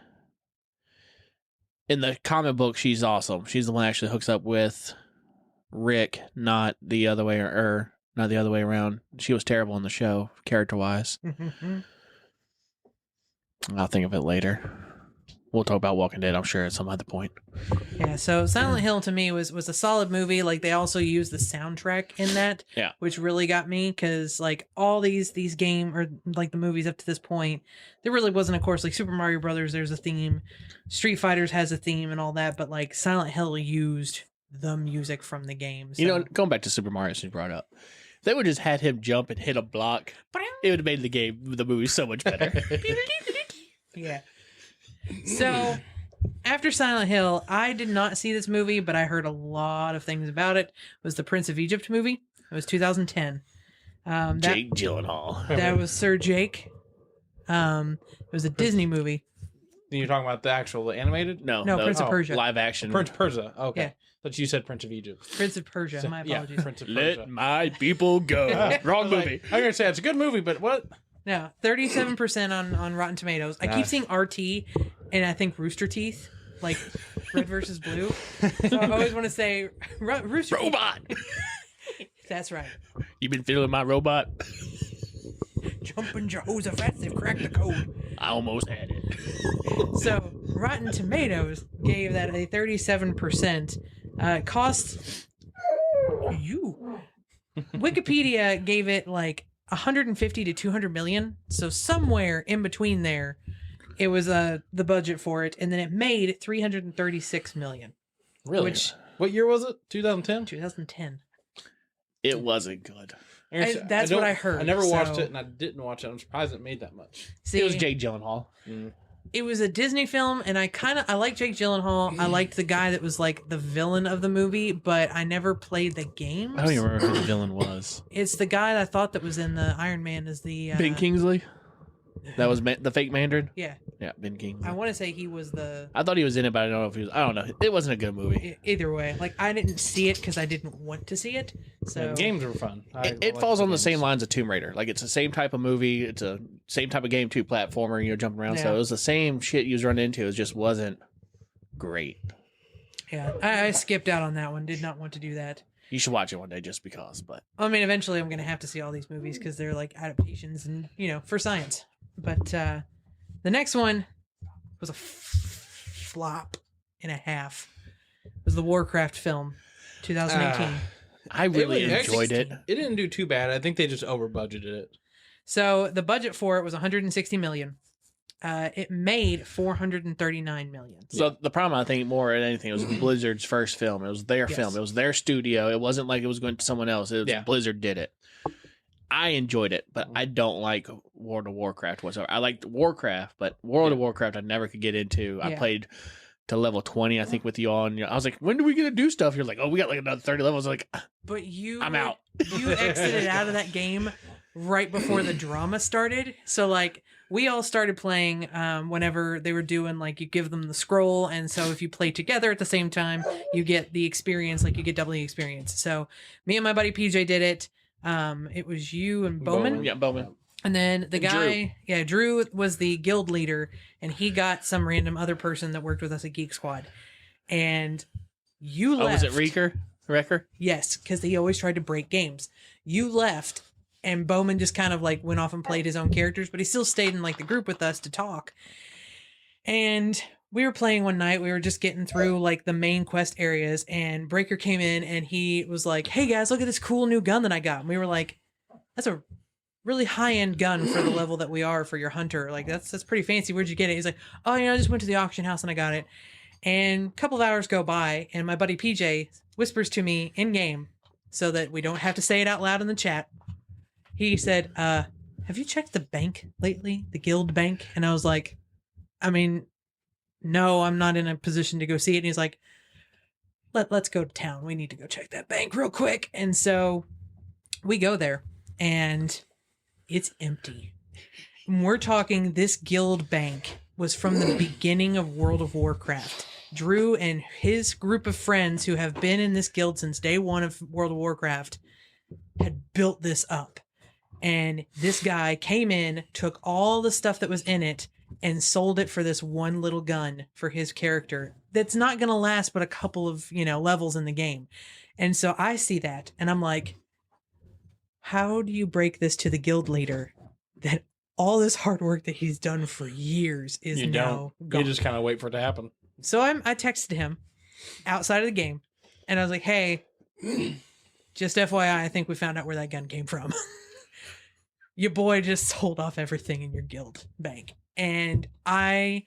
In the comic book, she's awesome. She's the one that actually hooks up with Rick, not the other way, not the other way around. She was terrible in the show, character-wise. I'll think of it later. We'll talk about Walking Dead, I'm sure, at some other point. Yeah, so Silent Hill to me was a solid movie. Like, they also used the soundtrack in that, which really got me, because, like, all these game, or, like, the movies up to this point, there really wasn't, of course, like, Super Mario Brothers, there's a theme, Street Fighters has a theme and all that, but, like, Silent Hill used the music from the game. So. Going back to Super Mario, since you brought up, if they would have just had him jump and hit a block, it would have made the movie so much better. Yeah. So, after Silent Hill, I did not see this movie, but I heard a lot of things about it. It was the Prince of Egypt movie. It was 2010. Jake Gyllenhaal. That was Sir Jake. It was a Disney movie. You're talking about the actual animated? No, Prince of Persia. Live action. Prince of Persia. Okay. Yeah. But you said Prince of Egypt. Prince of Persia. My apologies. Yeah, Prince of Persia. Let my people go. Wrong movie. I'm going to say it's a good movie, but what? No, 37% on Rotten Tomatoes. I keep seeing RT, and I think Rooster Teeth, like red versus blue. So I always want to say Rooster Robot. Teeth. That's right. You been feeling my robot? Jumping Jehoshaphat, they've cracked the code. I almost had it. So Rotten Tomatoes gave that a 37%. Cost you. Wikipedia gave it like 150 to 200 million. So somewhere in between there, it was the budget for it, and then it made 336 million. Really? What year was it? 2010? 2010. It wasn't good. That's what I heard. I never watched it, and I didn't watch it. I'm surprised it made that much. See, it was Jake Gyllenhaal. It was a Disney film, and I like Jake Gyllenhaal. I liked the guy that was like the villain of the movie, but I never played the games. I don't even remember who the villain was. It's the guy that I thought that was in the Iron Man is the Ben Kingsley? That was the fake Mandarin? Yeah. Yeah, Ben Kingsley. I want to say he was the. I thought he was in it, but I don't know if he was. I don't know. It wasn't a good movie. Either way, like I didn't see it because I didn't want to see it. So Yeah, games were fun. It falls on the same lines of Tomb Raider. Like it's the same type of movie. It's a same type of game too, platformer. Jumping around. So Yeah. it was the same shit you was running into. It just wasn't great. Yeah, I skipped out on that one. Did not want to do that. You should watch it one day just because. But I mean, eventually I'm gonna have to see all these movies because they're like adaptations and for science. But the next one was a flop and a half. It was the Warcraft film, 2018. I really It was- enjoyed it. It didn't do too bad. I think they just over budgeted it. So the budget for it was 160 million. It made 439 million. So the problem, I think, more than anything, it was Blizzard's first film. It was their Yes. film. It was their studio. It wasn't like it was going to someone else. It was Yeah. Blizzard did it. I enjoyed it, but I don't like World of Warcraft whatsoever. I liked Warcraft, but World of Warcraft I never could get into. I Yeah. played to level 20, I think, with you all. And I was like, when do we get to do stuff? You're like, oh, we got like another 30 levels. I was like, But I'm out. You exited out of that game right before the drama started. So like we all started playing whenever they were doing like you give them the scroll, and so if you play together at the same time, you get the experience, like you get double the experience. So me and my buddy PJ did it. It was you and Bowman. Yeah, Bowman. And then the And guy, Drew was the guild leader, and he got some random other person that worked with us at Geek Squad. And you Oh, left. was it Wrecker? Yes, because he always tried to break games. You left, and Bowman just kind of like went off and played his own characters, but he still stayed in like the group with us to talk. And we were playing one night. We were just getting through like the main quest areas, and Breaker came in and he was like, "Hey guys, look at this cool new gun that I got." And we were like, "That's a really high end gun for the level that we are for your hunter. Like that's pretty fancy. Where'd you get it?" He's like, "Oh, I just went to the auction house and I got it." And a couple of hours go by, and my buddy PJ whispers to me in game, so that we don't have to say it out loud in the chat. He said, "Have you checked the bank lately, the guild bank?" And I was like, "I mean, no, I'm not in a position to go see it." And he's like, let's go to town. We need to go check that bank real quick. And so we go there, and it's empty. And we're talking this guild bank was from the beginning of World of Warcraft. Drew and his group of friends who have been in this guild since day one of World of Warcraft had built this up. And this guy came in, took all the stuff that was in it, and sold it for this one little gun for his character that's not going to last but a couple of, levels in the game. And so I see that, and I'm like, how do you break this to the guild leader that all this hard work that he's done for years is now gone? You just kind of wait for it to happen. So I texted him outside of the game, and I was like, "Hey, just FYI, I think we found out where that gun came from. Your boy just sold off everything in your guild bank." And I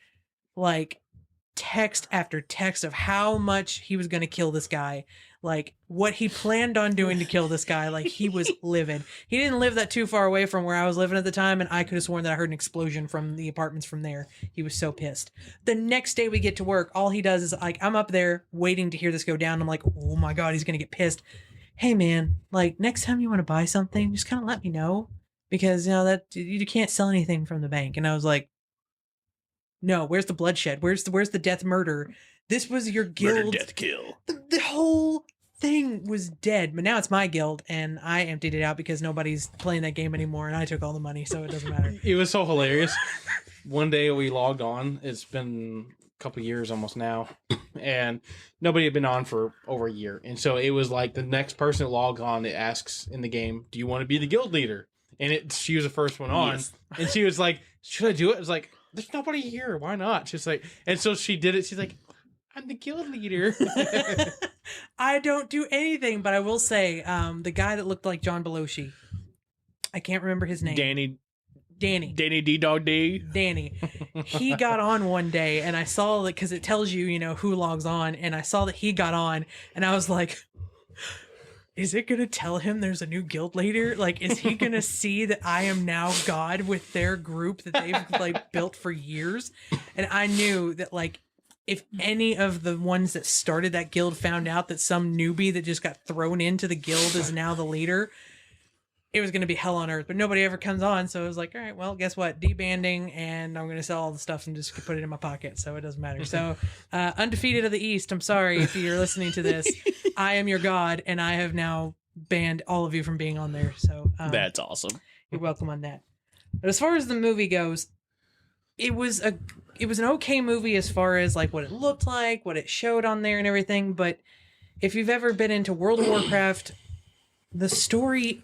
text after text of how much he was going to kill this guy, like what he planned on doing to kill this guy. Like he was livid. He didn't live that too far away from where I was living at the time, and I could have sworn that I heard an explosion from the apartments from there. He was so pissed. The next day we get to work, all he does is like, I'm up there waiting to hear this go down. I'm like, oh my God, he's going to get pissed. Hey man, like next time you want to buy something, just kind of let me know, because that you can't sell anything from the bank. And I was like, no, where's the bloodshed? Where's the death murder? This was your guild. Murder, death, kill. The whole thing was dead. But now it's my guild, and I emptied it out because nobody's playing that game anymore, and I took all the money, so it doesn't matter. It was so hilarious. One day we logged on. It's been a couple years almost now, and nobody had been on for over a year. And so it was like the next person that logged on, it asks in the game, "Do you want to be the guild leader?" And she was the first one on, Yes. and she was like, "Should I do it?" I was like, "There's nobody here. Why not?" She's like, and so she did it. She's like, "I'm the guild leader." I don't do anything, but I will say, the guy that looked like John Belushi, I can't remember his name. Danny Danny. Dog D. Danny. He got on one day, and I saw that because it tells you, who logs on, and I saw that he got on, and I was like, is it gonna tell him there's a new guild leader? Like, is he gonna see that I am now God with their group that they've like built for years? And I knew that like if any of the ones that started that guild found out that some newbie that just got thrown into the guild is now the leader, it was going to be hell on earth. But nobody ever comes on, so it was like, all right, well, guess what? Debanding, and I'm going to sell all the stuff and just put it in my pocket, so it doesn't matter. So, Undefeated of the East, I'm sorry if you're listening to this. I am your god, and I have now banned all of you from being on there. So That's awesome. You're welcome on that. But as far as the movie goes, it was an okay movie as far as like what it looked like, what it showed on there and everything. But if you've ever been into World of Warcraft, the story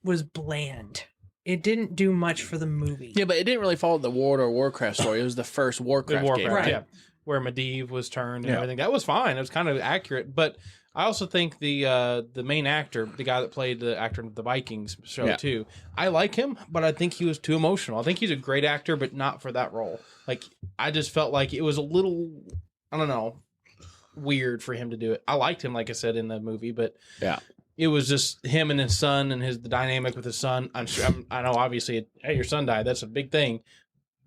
was bland. It didn't do much for the movie. Yeah, but it didn't really follow the World of Warcraft story. It was the first Warcraft game, right? Yeah, where Medivh was turned and everything. That was fine. It was kind of accurate, but I also think the main actor, the guy that played the actor in the Vikings show too, I like him, but I think he was too emotional. I think he's a great actor, but not for that role. Like, I just felt like it was a little, I don't know, weird for him to do it. I liked him, like I said, in the movie, but it was just him and his son and the dynamic with his son. I know, obviously, hey, your son died. That's a big thing.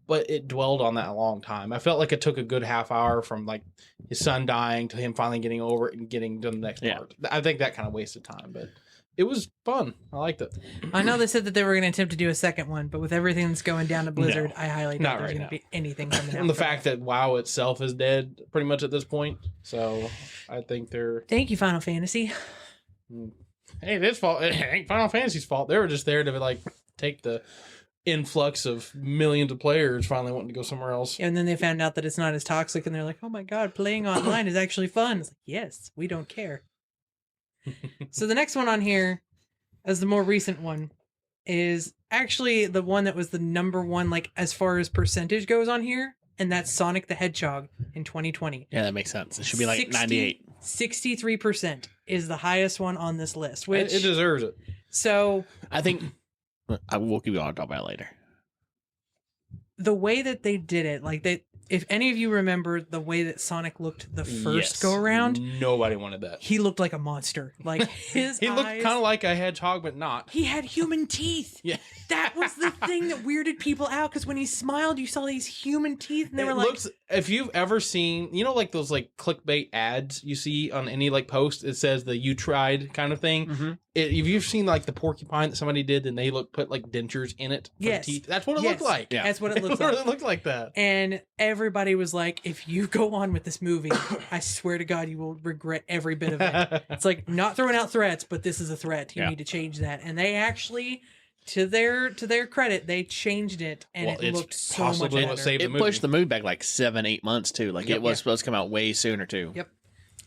But it dwelled on that a long time. I felt like it took a good half hour from like his son dying to him finally getting over it and getting to the next part. I think that kind of wasted time, but it was fun. I liked it. I know they said that they were going to attempt to do a second one, but with everything that's going down to Blizzard, I highly doubt there's going to be anything coming out. And the fact that WoW itself is dead pretty much at this point. So I think they're... Thank you, Final Fantasy. Hey, this fault. It ain't Final Fantasy's fault. They were just there to like take the influx of millions of players finally wanting to go somewhere else. And then they found out that it's not as toxic, and they're like, oh my god, playing online is actually fun. It's like, yes, we don't care. So the next one on here, as the more recent one, is actually the one that was the number one, like as far as percentage goes on here, and that's Sonic the Hedgehog in 2020. Yeah, that makes sense. It should be like 98. 63% is the highest one on this list, which it deserves it. So I think I will keep on talking about it later. The way that they did it, like if any of you remember the way that Sonic looked the first go around, nobody wanted that. He looked like a monster. Like his he looked kind of like a hedgehog, but not. He had human teeth. Yeah, that was the thing that weirded people out, because when he smiled, you saw these human teeth, and they were like, if you've ever seen, you know, like those like clickbait ads you see on any like post, it says the "you tried" kind of thing. Mm-hmm. If you've seen like the porcupine that somebody did, and they put like dentures in it for the teeth, that's what it looked like. Yeah, that's what it looked like. It looked like that. And everybody was like, if you go on with this movie, I swear to God, you will regret every bit of it. It's like, not throwing out threats, but this is a threat. You need to change that. And they actually, to their credit, they changed it, and it looked so much better. It pushed the movie back like 7-8 months too. Like it was supposed to come out way sooner too. Yep.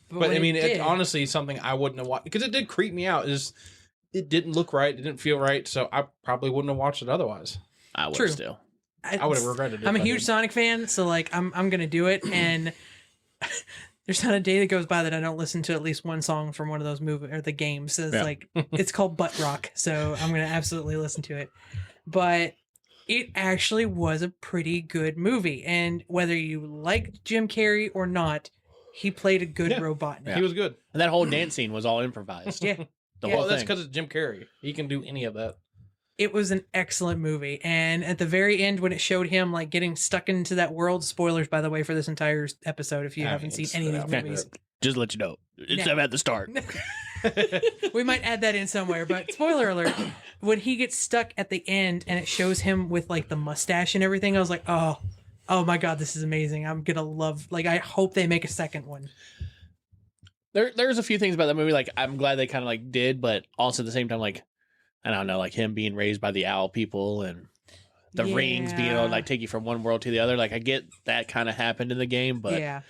But I mean, it's honestly something I wouldn't have watched, because it did creep me out. It didn't look right. It didn't feel right. So I probably wouldn't have watched it otherwise. I would still. I would have regretted it. I'm a huge Sonic fan, so like I'm gonna do it, and there's not a day that goes by that I don't listen to at least one song from one of those movies or the games. It's like, it's called Butt Rock, so I'm gonna absolutely listen to it. But it actually was a pretty good movie, and whether you like Jim Carrey or not, he played a good robot. He was good, and that whole dance scene was all improvised. Yeah, the whole thing. That's because it's Jim Carrey. He can do any of that. It was an excellent movie, and at the very end, when it showed him like getting stuck into that world, spoilers by the way for this entire episode if you haven't seen any of these movies, just to let you know, it's at the start. We might add that in somewhere, but spoiler alert, when he gets stuck at the end and it shows him with like the mustache and everything, I was like, oh my god, this is amazing. I'm gonna love, like, I hope they make a second one. There's a few things about that movie like I'm glad they kind of like did, but also at the same time, like, I don't know, like him being raised by the owl people and the rings being able to like take you from one world to the other. Like I get that kind of happened in the game, but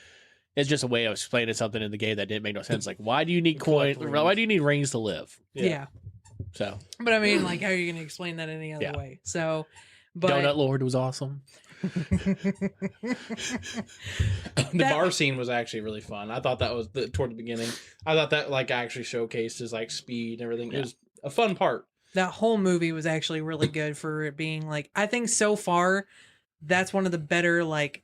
it's just a way of explaining something in the game that didn't make no sense. Like, why do you need coins? Why do you need rings to live? Yeah. So, but I mean, like, how are you going to explain that any other way? So, but Donut Lord was awesome. The bar scene was actually really fun. I thought that was toward the beginning. I thought that like actually showcased his like speed and everything. It was a fun part. That whole movie was actually really good for it being like, I think so far that's one of the better like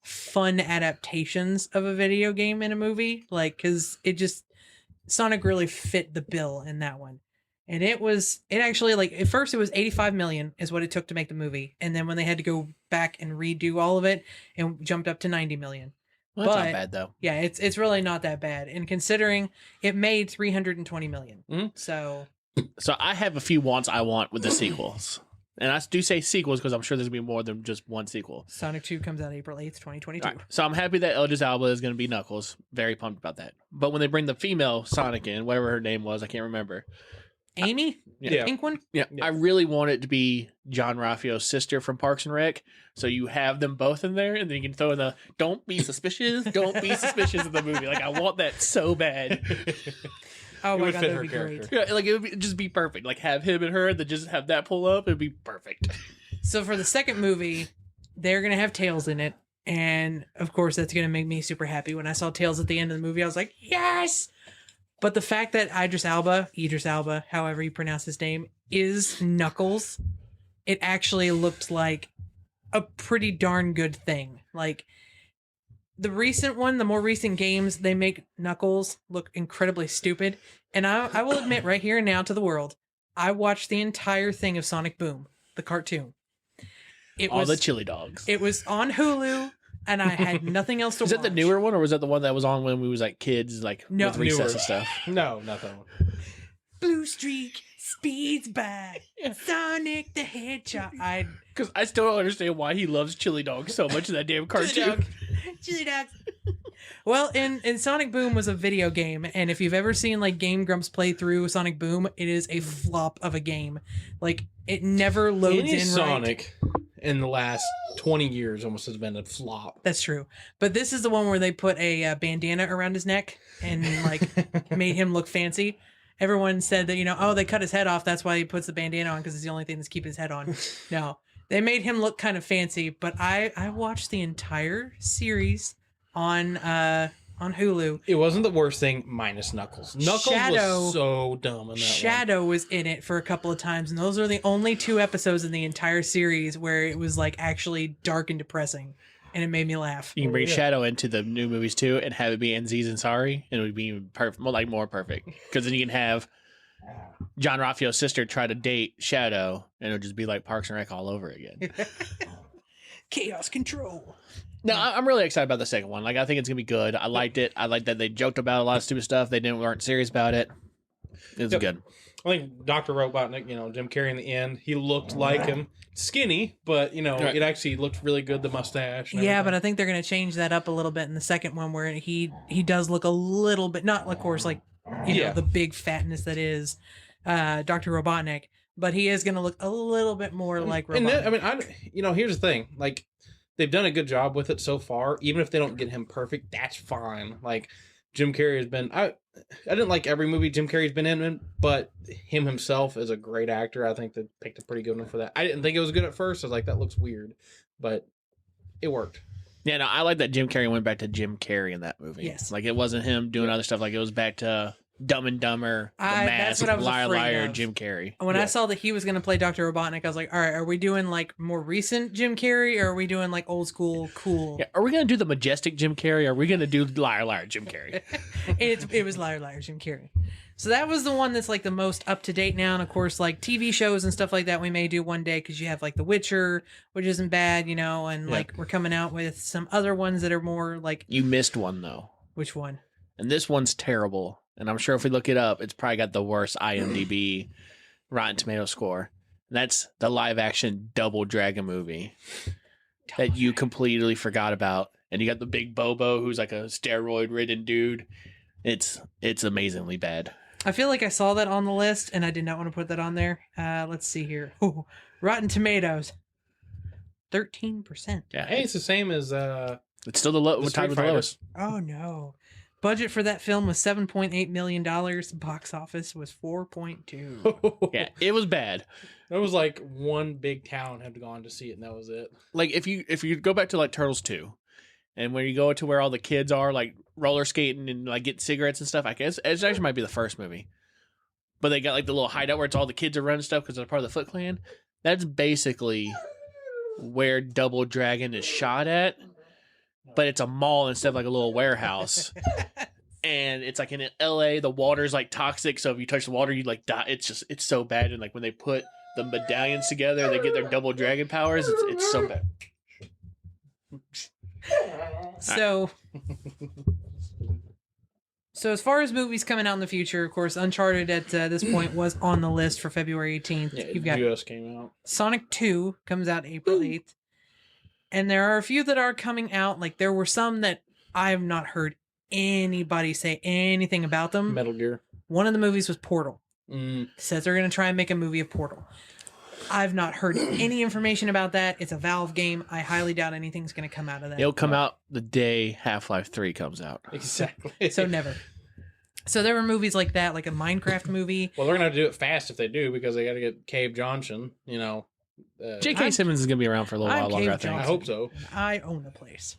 fun adaptations of a video game in a movie. Like, cause Sonic really fit the bill in that one. And it actually, like, at first it was 85 million is what it took to make the movie. And then when they had to go back and redo all of it, it jumped up to 90 million. Well, that's not bad though. Yeah, it's really not that bad. And considering it made 320 million. So I have a few wants I want with the sequels. And I do say sequels because I'm sure there's going to be more than just one sequel. Sonic 2 comes out April 8th, 2022. Right. So I'm happy that Idris Elba is going to be Knuckles. Very pumped about that. But when they bring the female Sonic in, whatever her name was, I can't remember. Amy? Yeah. Pink one? Yeah. I really want it to be John Ralphio's sister from Parks and Rec. So you have them both in there, and then you can throw in the don't be suspicious of the movie. Like, I want that so bad. Oh my God, that would be great. Yeah, like, it would just be perfect. Like, have him and her, then just have that pull up. It'd be perfect. So for the second movie, they're going to have Tails in it. And of course, that's going to make me super happy. When I saw Tails at the end of the movie, I was like, yes! But the fact that Idris Elba, however you pronounce his name, is Knuckles, it actually looked like a pretty darn good thing. Like, the more recent games, they make Knuckles look incredibly stupid. And I will admit right here and now to the world, I watched the entire thing of Sonic Boom, the cartoon. All the chili dogs. It was on Hulu, and I had nothing else to watch. Is that the newer one, or was that the one that was on when we was like kids, like with recess and stuff? No, not that one. Blue Streak speeds by Sonic the Hedgehog. Because I still don't understand why he loves chili dogs so much in that damn cartoon. Chili dogs. Well, in Sonic Boom was a video game, and if you've ever seen like Game Grumps play through Sonic Boom, it is a flop of a game. Like, it never loads in Sonic right. In the last 20 years almost has been a flop. That's true. But this is the one where they put a bandana around his neck and like made him look fancy. Everyone said that, they cut his head off. That's why he puts the bandana on, because it's the only thing that's keeping his head on. No, they made him look kind of fancy. But I watched the entire series on Hulu. It wasn't the worst thing, minus Knuckles. Knuckles was so dumb in that Shadow was in it for a couple of times, and those are the only 2 episodes in the entire series where it was like actually dark and depressing, and it made me laugh. You can bring Shadow into the new movies too, and have it be Aziz Ansari, and it would be perfect, more perfect. Because then you can have John Ralphio's sister try to date Shadow, and it'll just be like Parks and Rec all over again. Chaos control. No, I'm really excited about the second one. Like, I think it's gonna be good. I liked it. I liked that they joked about a lot of stupid stuff. They weren't serious about it. It was good. I think Dr. Robotnik, Jim Carrey in the end, he looked like him. Skinny, but, It actually looked really good, the mustache. And yeah, but I think they're going to change that up a little bit in the second one, where he does look a little bit, not, of course, like, the big fatness that is Dr. Robotnik, but he is going to look a little bit more like Robotnik. And here's the thing. Like, they've done a good job with it so far. Even if they don't get him perfect, that's fine. Like, Jim Carrey has been... I didn't like every movie Jim Carrey's been in, but him himself is a great actor. I think they picked a pretty good one for that. I didn't think it was good at first. I was like, that looks weird. But it worked. Yeah, no, I like that Jim Carrey went back to Jim Carrey in that movie. Yes. Like, it wasn't him doing other stuff. Like, it was back to Dumb and Dumber, The Mask, Liar, Jim Carrey. When I saw that he was going to play Dr. Robotnik, I was like, all right, are we doing like more recent Jim Carrey, or are we doing like old school cool? Yeah, are we going to do the majestic Jim Carrey, or are we going to do Liar, Jim Carrey? It was Liar, Jim Carrey. So that was the one that's like the most up to date now. And of course, like TV shows and stuff like that, we may do one day, because you have like The Witcher, which isn't bad, and like we're coming out with some other ones that are more like. You missed one though. Which one? And this one's terrible. And I'm sure if we look it up, it's probably got the worst IMDb Rotten Tomato score. And that's the live action Double Dragon movie that you completely forgot about. And you got the big Bobo, who's like a steroid ridden dude. It's amazingly bad. I feel like I saw that on the list, and I did not want to put that on there. Let's see here. Ooh, Rotten Tomatoes, 13%. Yeah, hey, it's the same as it's still the time with the lowest. Oh no. Budget for that film was $7.8 million. Box office was 4.2. Yeah, it was bad. It was like one big town had gone to see it, and that was it. Like, if you go back to like Turtles 2, and when you go to where all the kids are like roller skating and like getting cigarettes and stuff, I guess it actually might be the first movie. But they got like the little hideout where it's all the kids are running stuff because they're part of the Foot Clan. That's basically where Double Dragon is shot at. But it's a mall instead of like a little warehouse. and it's like in LA, the water's like toxic, so if you touch the water, you like die. It's so bad, and like when they put the medallions together, they get their double dragon powers. It's so bad. So as far as movies coming out in the future, of course, Uncharted at this point was on the list for February 18th. Yeah, You've got just came out. Sonic 2 comes out April 8th. And there are a few that are coming out. Like, there were some that I have not heard anybody say anything about them. Metal Gear. One of the movies was Portal. Mm. Says they're going to try and make a movie of Portal. I've not heard any information about that. It's a Valve game. I highly doubt anything's going to come out of that. It'll come out the day Half-Life 3 comes out. Exactly. So never. So there were movies like that, like a Minecraft movie. Well, they're going to have to do it fast if they do, because they got to get Cave Johnson, you know. J.K. Simmons is going to be around for a little while longer, I think. I hope so. I own a place.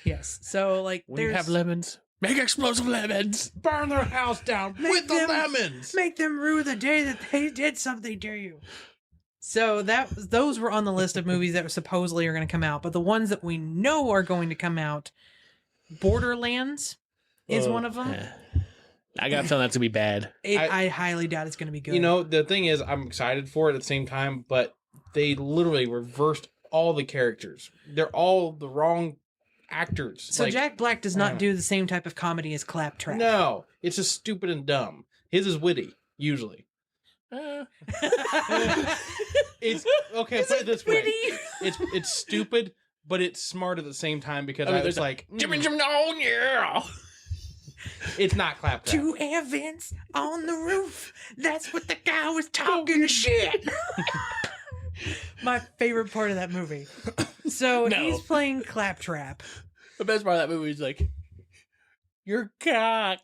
Yes. So, like, When you have lemons, make explosive lemons. Burn their house down with the lemons. Make them rue the day that they did something to you. So those were on the list of movies that supposedly are going to come out. But the ones that we know are going to come out, Borderlands is one of them. Yeah. I got a feeling that's going to be bad. I highly doubt it's going to be good. You know, the thing is, I'm excited for it at the same time, but they literally reversed all the characters. They're all the wrong actors. So like, Jack Black does not do the same type of comedy as Claptrap. No, it's just stupid and dumb. His is witty, usually. It's okay. Put it this way: it's stupid, but it's smart at the same time, because I was like, yeah. It's not Claptrap. 2 air vents on the roof. That's what the guy was talking shit. My favorite part of that movie. So he's playing Claptrap. The best part of that movie is like, your cock.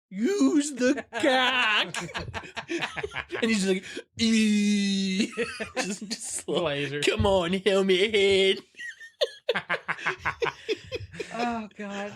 Use the cock. And he's just like, just Laser. Come on, helmet head. Oh, God.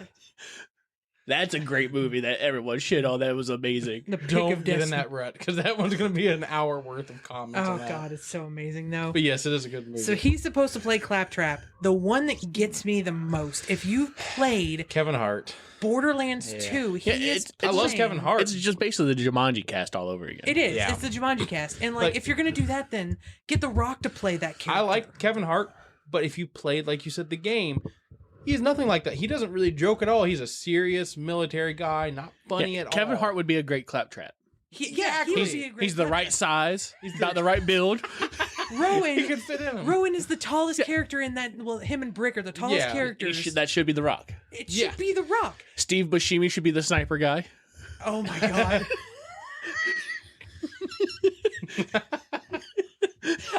That's a great movie that everyone shit on. That was amazing. The Pick Don't of get in Destiny. that rut, because that one's going to be an hour worth of comments. Oh, on that. God, it's so amazing, though. But yes, it is a good movie. So he's supposed to play Claptrap. The one that gets me the most, if you've played Kevin Hart. Borderlands 2, he is I love playing- Kevin Hart. It's just basically the Jumanji cast all over again. It is. Yeah. It's the Jumanji cast. And, like, Like- if you're going to do that, then get The Rock to play that character. I like Kevin Hart, but if you played, like you said, the game, he's nothing like that. He doesn't really joke at all. He's a serious military guy, not funny at all. Kevin Hart would be a great Claptrap. He would be a great He's the right size. He's not the right build. Rowan. He could fit in him. Rowan is the tallest character in that. Well, him and Brick are the tallest Yeah, characters. That should be The Rock. It should be The Rock. Steve Buscemi should be the sniper guy. Oh my God.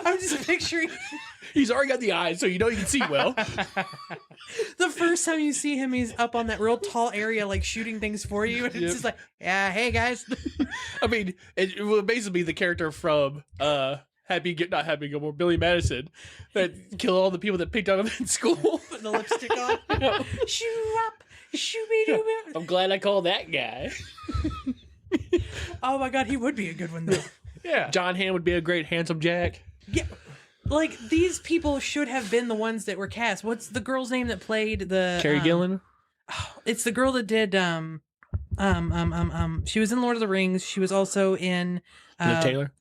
I'm just picturing He's already got the eyes, so you know he can see well. the first time you see him, he's up on that real tall area, like shooting things for you. And it's just like, yeah, hey guys. I mean, it will basically be the character from Not Happy Gilmore, Billy Madison, that killed all the people that picked on him in school. Putting the lipstick on. Shoo up, shoo-be-doo. I'm glad I called that guy. Oh my God, he would be a good one though. Yeah. John Hamm would be a great handsome Jack. Yeah. Like, these people should have been the ones that were cast. What's the girl's name that played the Carrie Gillan? It's the girl that did she was in Lord of the Rings. She was also in Liv Taylor?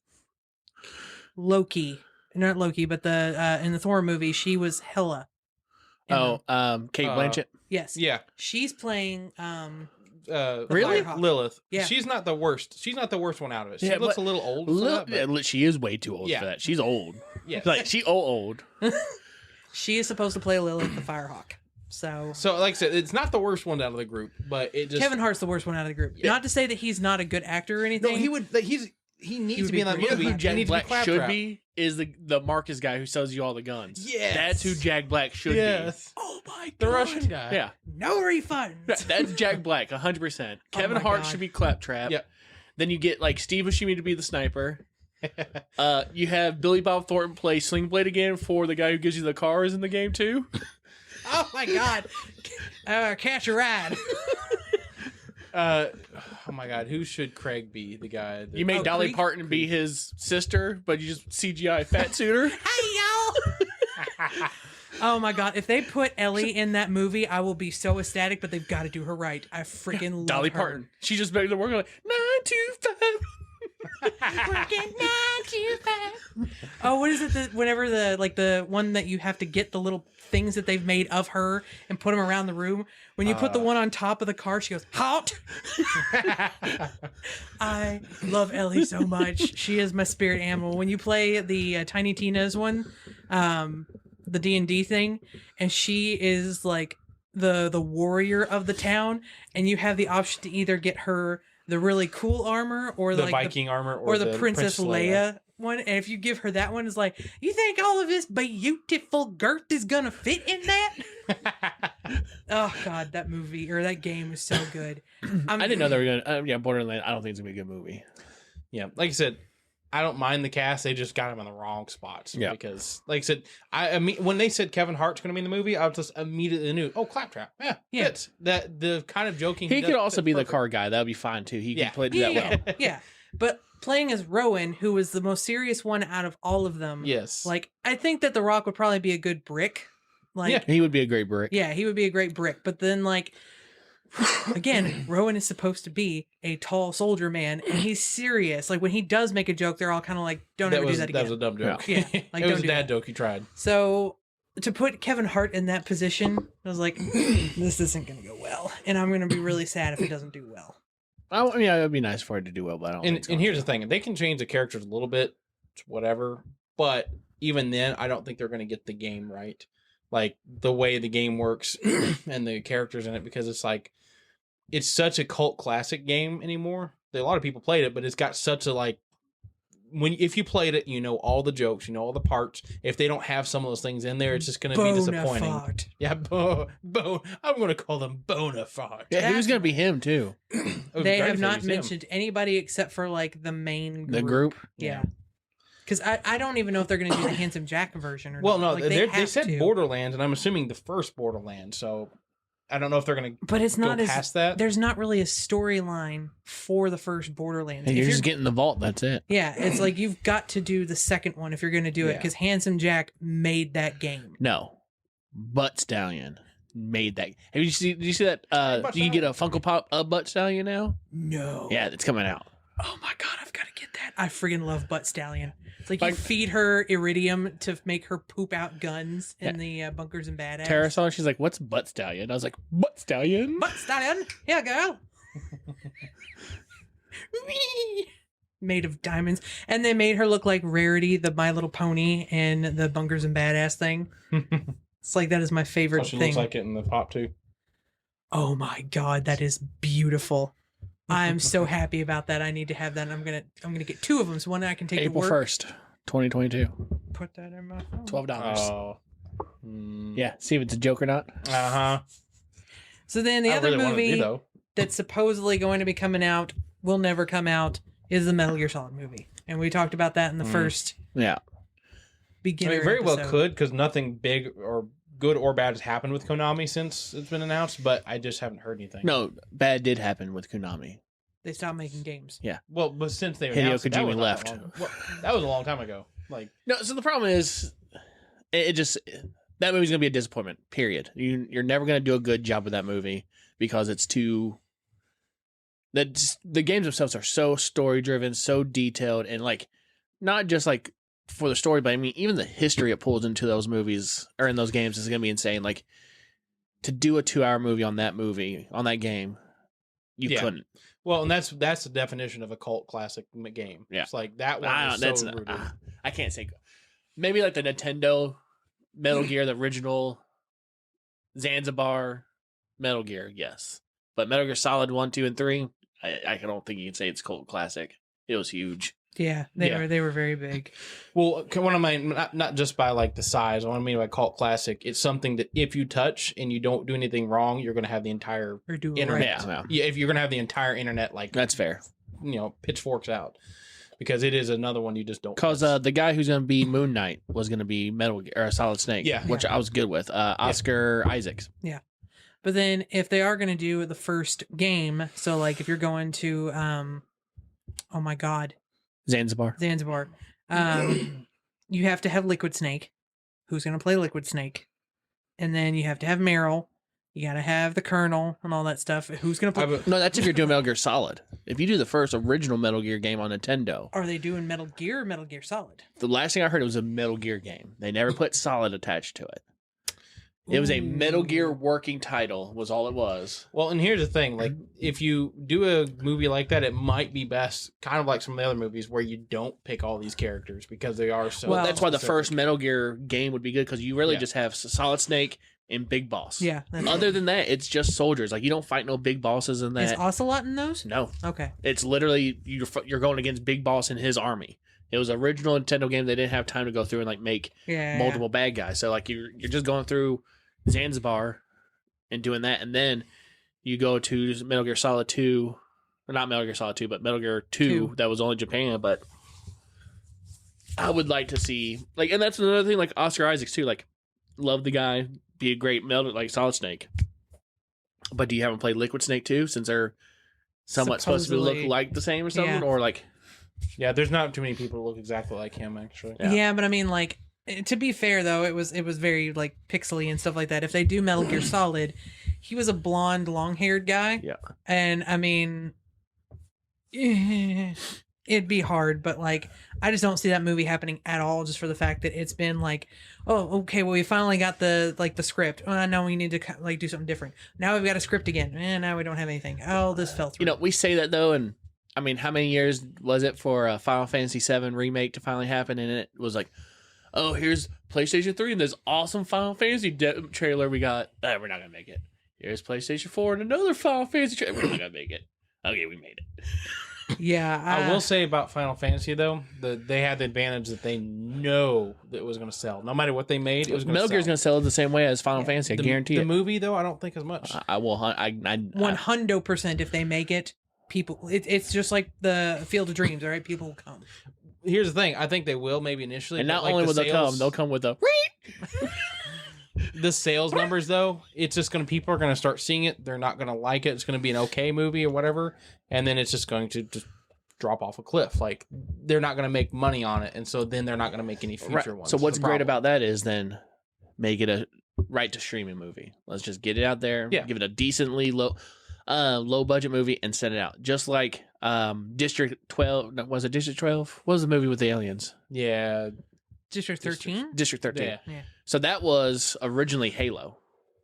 Loki. Not Loki, but the in the Thor movie, she was Hela. Kate Blanchett? Yes. Yeah. She's playing Really? Firehawk. Lilith. Yeah. She's not the worst. She's not the worst one out of it. She Yeah, looks but a little old. For that, but She is way too old Yeah. for that. She's old. yeah. Like, she old. She is supposed to play Lilith the Firehawk. So So, like I said, it's not the worst one out of the group, but it just Kevin Hart's the worst one out of the group. Not to say that he's not a good actor or anything. No, he would. He needs would to be be in that great. movie. Who He Jack needs to Black should Claptrap. be is the Marcus guy who sells you all the guns. Yes. That's who Jack Black should Yes. Oh my God. The Russian guy. be. Yeah. No refunds. That's Jack Black, 100%. Kevin my Hart God. should be Claptrap. Yep. Then you get, like, Steve Buscemi to be the sniper. You have Billy Bob Thornton play Sling Blade again for the guy who gives you the cars in the game, too. Oh my God. Catch a ride. Oh my God, who should Craig be? The guy. That, You made Dolly Creed? Parton be his sister, but you just CGI fat suit her. Hey, y'all. Oh my god, if they put Ellie in that movie, I will be so ecstatic, but they've got to do her right. I freaking love Dolly her. Parton. She just begged to work like 9 to 5. Working 9 to 5. Oh, what is it? Whenever the one that you have to get the little things that they've made of her and put them around the room. When you put the one on top of the car, she goes, hot. I love Ellie so much. She is my spirit animal. When you play the Tiny Tina's one, the D&D thing, and she is like the warrior of the town, and you have the option to either get her the really cool armor or the like Viking armor or the Princess Leia one. And if you give her that one, it's like, you think all of this beautiful girth is gonna fit in that? Oh god, that movie or that game was so good. I didn't know they were gonna. Borderlands. I don't think it's gonna be a good movie. Yeah, like I said, I don't mind the cast. They just got him in the wrong spots. Yeah. Because, like I said, when they said Kevin Hart's going to be in the movie, I was just immediately knew, oh, Claptrap. Yeah. Fits. That the kind of joking He could does also fit be the perfect. car guy. That would be fine too. He Yeah. could play that well. Yeah. But playing as Rowan, who was the most serious one out of all of them, Yes. like I think that The Rock would probably be a good Brick. Like, Yeah. He would be a great brick. yeah, he would be a great Brick. But then, like, again, Rowan is supposed to be a tall soldier man, and he's serious. Like when he does make a joke, they're all kind of like, "Don't ever do that again." That was a dumb joke. Yeah. Like, it was don't a do dad that. joke he tried. So to put Kevin Hart in that position, I was like, this isn't going to go well, and I'm going to be really sad if it doesn't do well. I mean, it would be nice for it to do well, but I don't. think it's And going here's to. the thing: they can change the characters a little bit, whatever. But even then, I don't think they're going to get the game right, like the way the game works and the characters in it, because it's like it's such a cult classic game anymore. A lot of people played it, but it's got such a like. If you played it, you know all the jokes, you know all the parts. If they don't have some of those things in there, it's just going to be disappointing. Bonafide. Yeah, I'm going to call them bona fide. Yeah, he was going to be him too. They have not mentioned anybody except for like the main group. The group. Yeah. Because I don't even know if they're going to do the Handsome Jack version or Well, not. no, Like, they have said to. Borderlands, and I'm assuming the first Borderlands. So I don't know if they're going to But it's go not as past that. there's not really a storyline for the first Borderlands. And If you're just getting the vault. That's it. yeah, it's like you've got to do the second one if you're going to do it Yeah. because Handsome Jack made that game. No, Butt Stallion made that. Have you see? Did you see that? Butt You can get a Funko Pop Butt Stallion now. No. Yeah, it's coming out. Oh my god, I've got to get that. I friggin' love Butt Stallion. It's like you Like- feed her iridium to make her poop out guns in the bunkers and badass. Tara saw it, she's like, "What's Butt Stallion?" I was like, "Butt Stallion." Butt Stallion, yeah, girl. Made of diamonds, and they made her look like Rarity, the My Little Pony, and the bunkers and badass thing. It's like that is my favorite she thing. looks like it in the pop too. Oh my god, that is beautiful. I'm so happy about that. I need to have that. I'm gonna get two of them, so one I can take April to work. 1st, 2022. Put that in my phone. $12. Oh. Yeah, see if it's a joke or not. Uh huh. So then the other movie though. that's supposedly going to be coming out will never come out is the Metal Gear Solid movie, and we talked about that in the first Yeah, beginning. I mean, very well episode. could, because nothing big or good or bad has happened with Konami since it's been announced, but I just haven't heard anything. no, bad did happen with Konami. They stopped making games. Well, but since they Hideo announced it, that Kojima was not left. that long- well, that was a long time ago. Like, No, so the problem is, it just that movie's gonna be a disappointment. Period. You're never gonna do a good job with that movie because it's too. The games themselves are so story driven, so detailed, and like not just like for the story, but I mean even the history it pulls into those movies or in those games is gonna be insane. Like to do a 2-hour movie on that game, you Yeah. couldn't. well, and that's the definition of a cult classic game. Yeah. It's like that one. I Is don't, so that's rooted. I can't say. Maybe like the Nintendo Metal Gear, the original Zanzibar Metal Gear, yes. But Metal Gear Solid 1, 2, and 3, I don't think you can say it's cult classic. It was huge. Yeah, Yeah. they were very big. Well, one of my not just by like the size. What I mean by cult classic, it's something that if you touch and you don't do anything wrong, you're going to have the entire Or do it internet. right. Yeah. Yeah, if you're going to have the entire internet, like That's fair. pitchforks out, because it is another one you just don't. Because miss. the guy who's going to be Moon Knight was going to be Metal Gear, or Solid Snake, Yeah. which I was good with. Oscar Isaacs. But then if they are going to do the first game, so like if you're going to, oh my god, Zanzibar. Zanzibar, you have to have Liquid Snake. Who's going to play Liquid Snake? and then you have to have Meryl. You got to have the Colonel and all that stuff. Who's going to play? No, that's if you're doing Metal Gear Solid. If you do the first original Metal Gear game on Nintendo. Are they doing Metal Gear or Metal Gear Solid? The last thing I heard, it was a Metal Gear game. They never put Solid attached to it. It was a Metal Gear working title, was all it was. Well, and here's the thing: like, if you do a movie like that, it might be best, kind of like some of the other movies, where you don't pick all these characters because they are so. Well, that's why the specific. first Metal Gear game would be good, because you really just have Solid Snake and Big Boss. Yeah. Other than that, it's just soldiers. Like, you don't fight no big bosses in that. Is Ocelot in those? No. Okay. It's literally you're going against Big Boss and his army. It was an original Nintendo game. They didn't have time to go through and like make multiple bad guys. So like you're just going through Zanzibar and doing that, and then you go to Metal Gear Solid 2, or not Metal Gear Solid 2, but Metal Gear 2 that was only Japan. But I would like to see, like, and that's another thing, like Oscar Isaacs too. Like, love the guy, be a great Metal, like Solid Snake. But do you haven't played Liquid Snake 2 since they're somewhat supposed to look like the same or something, or like? Yeah, there's not too many people who look exactly like him, actually. Yeah, but I mean, like, to be fair though, it was very like pixely and stuff like that. If they do Metal Gear Solid, he was a blonde, long-haired guy. Yeah. And I mean, it'd be hard, but like, I just don't see that movie happening at all, just for the fact that it's been like, oh, okay, well, we finally got the script. Now we need to like do something different. Now we've got a script again. Now we don't have anything. Oh, this fell through. You know, we say that though, and I mean, how many years was it for a Final Fantasy VII remake to finally happen? And it was like, oh, here's PlayStation 3 and this awesome Final Fantasy trailer we got. We're not going to make it. Here's PlayStation 4 and another Final Fantasy trailer. We're not going to make it. Okay, we made it. Yeah. I will say about Final Fantasy, though, they had the advantage that they know that it was going to sell. No matter what they made, it was going to sell. Metal Gear's going to sell the same way as Final Fantasy. I guarantee it. The movie, though, I don't think as much. I will. 100% if they make it, people, it's just like the Field of Dreams, all right? People will come. Here's the thing. I think they will maybe initially. And not like only will sales, they'll come with a... The sales numbers, though, it's just going to, people are going to start seeing it. They're not going to like it. It's going to be an okay movie or whatever. And then it's just going to just drop off a cliff. Like, they're not going to make money on it. And so then they're not going to make any future ones. So what's great about that is then make it a right to streaming movie. Let's just get it out there. Yeah. Give it a decently low budget movie and send it out. Just like District 12. No, was it District 12? What was the movie with the aliens? Yeah. District 13? District 13. Yeah. So that was originally Halo.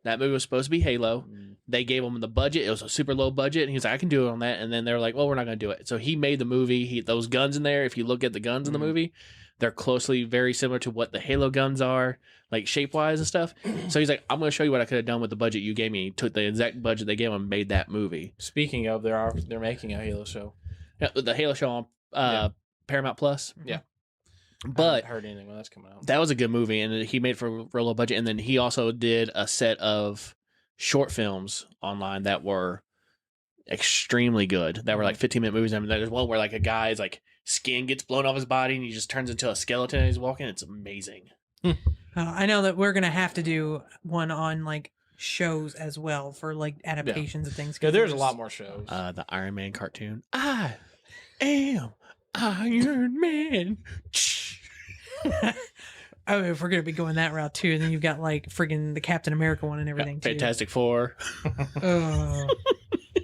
That movie was supposed to be Halo. They gave him the budget. It was a super low budget. And he was like, I can do it on that. And then they were like, well, we're not going to do it. So he made the movie. Those guns in there, if you look at the guns in the movie, they're closely very similar to what the Halo guns are, like shape-wise and stuff. So he's like, I'm going to show you what I could have done with the budget you gave me. He took the exact budget they gave him and made that movie. Speaking of, they're making a Halo show. Yeah, the Halo show on Paramount Plus. Yeah. But I haven't heard anything when that's coming out. that was a good movie, and he made it for a real low budget. And then he also did a set of short films online that were extremely good. That were like 15-minute movies. I mean, there's one where like a guy's like skin gets blown off his body, and he just turns into a skeleton as he's walking. It's amazing. I know that we're going to have to do one on like shows as well for like adaptations and things. Yeah, there's a lot more shows. The Iron Man cartoon. I am Iron Man. Oh, if we're gonna be going that route too, then you've got like friggin' the Captain America one and everything too. Fantastic Four. Oh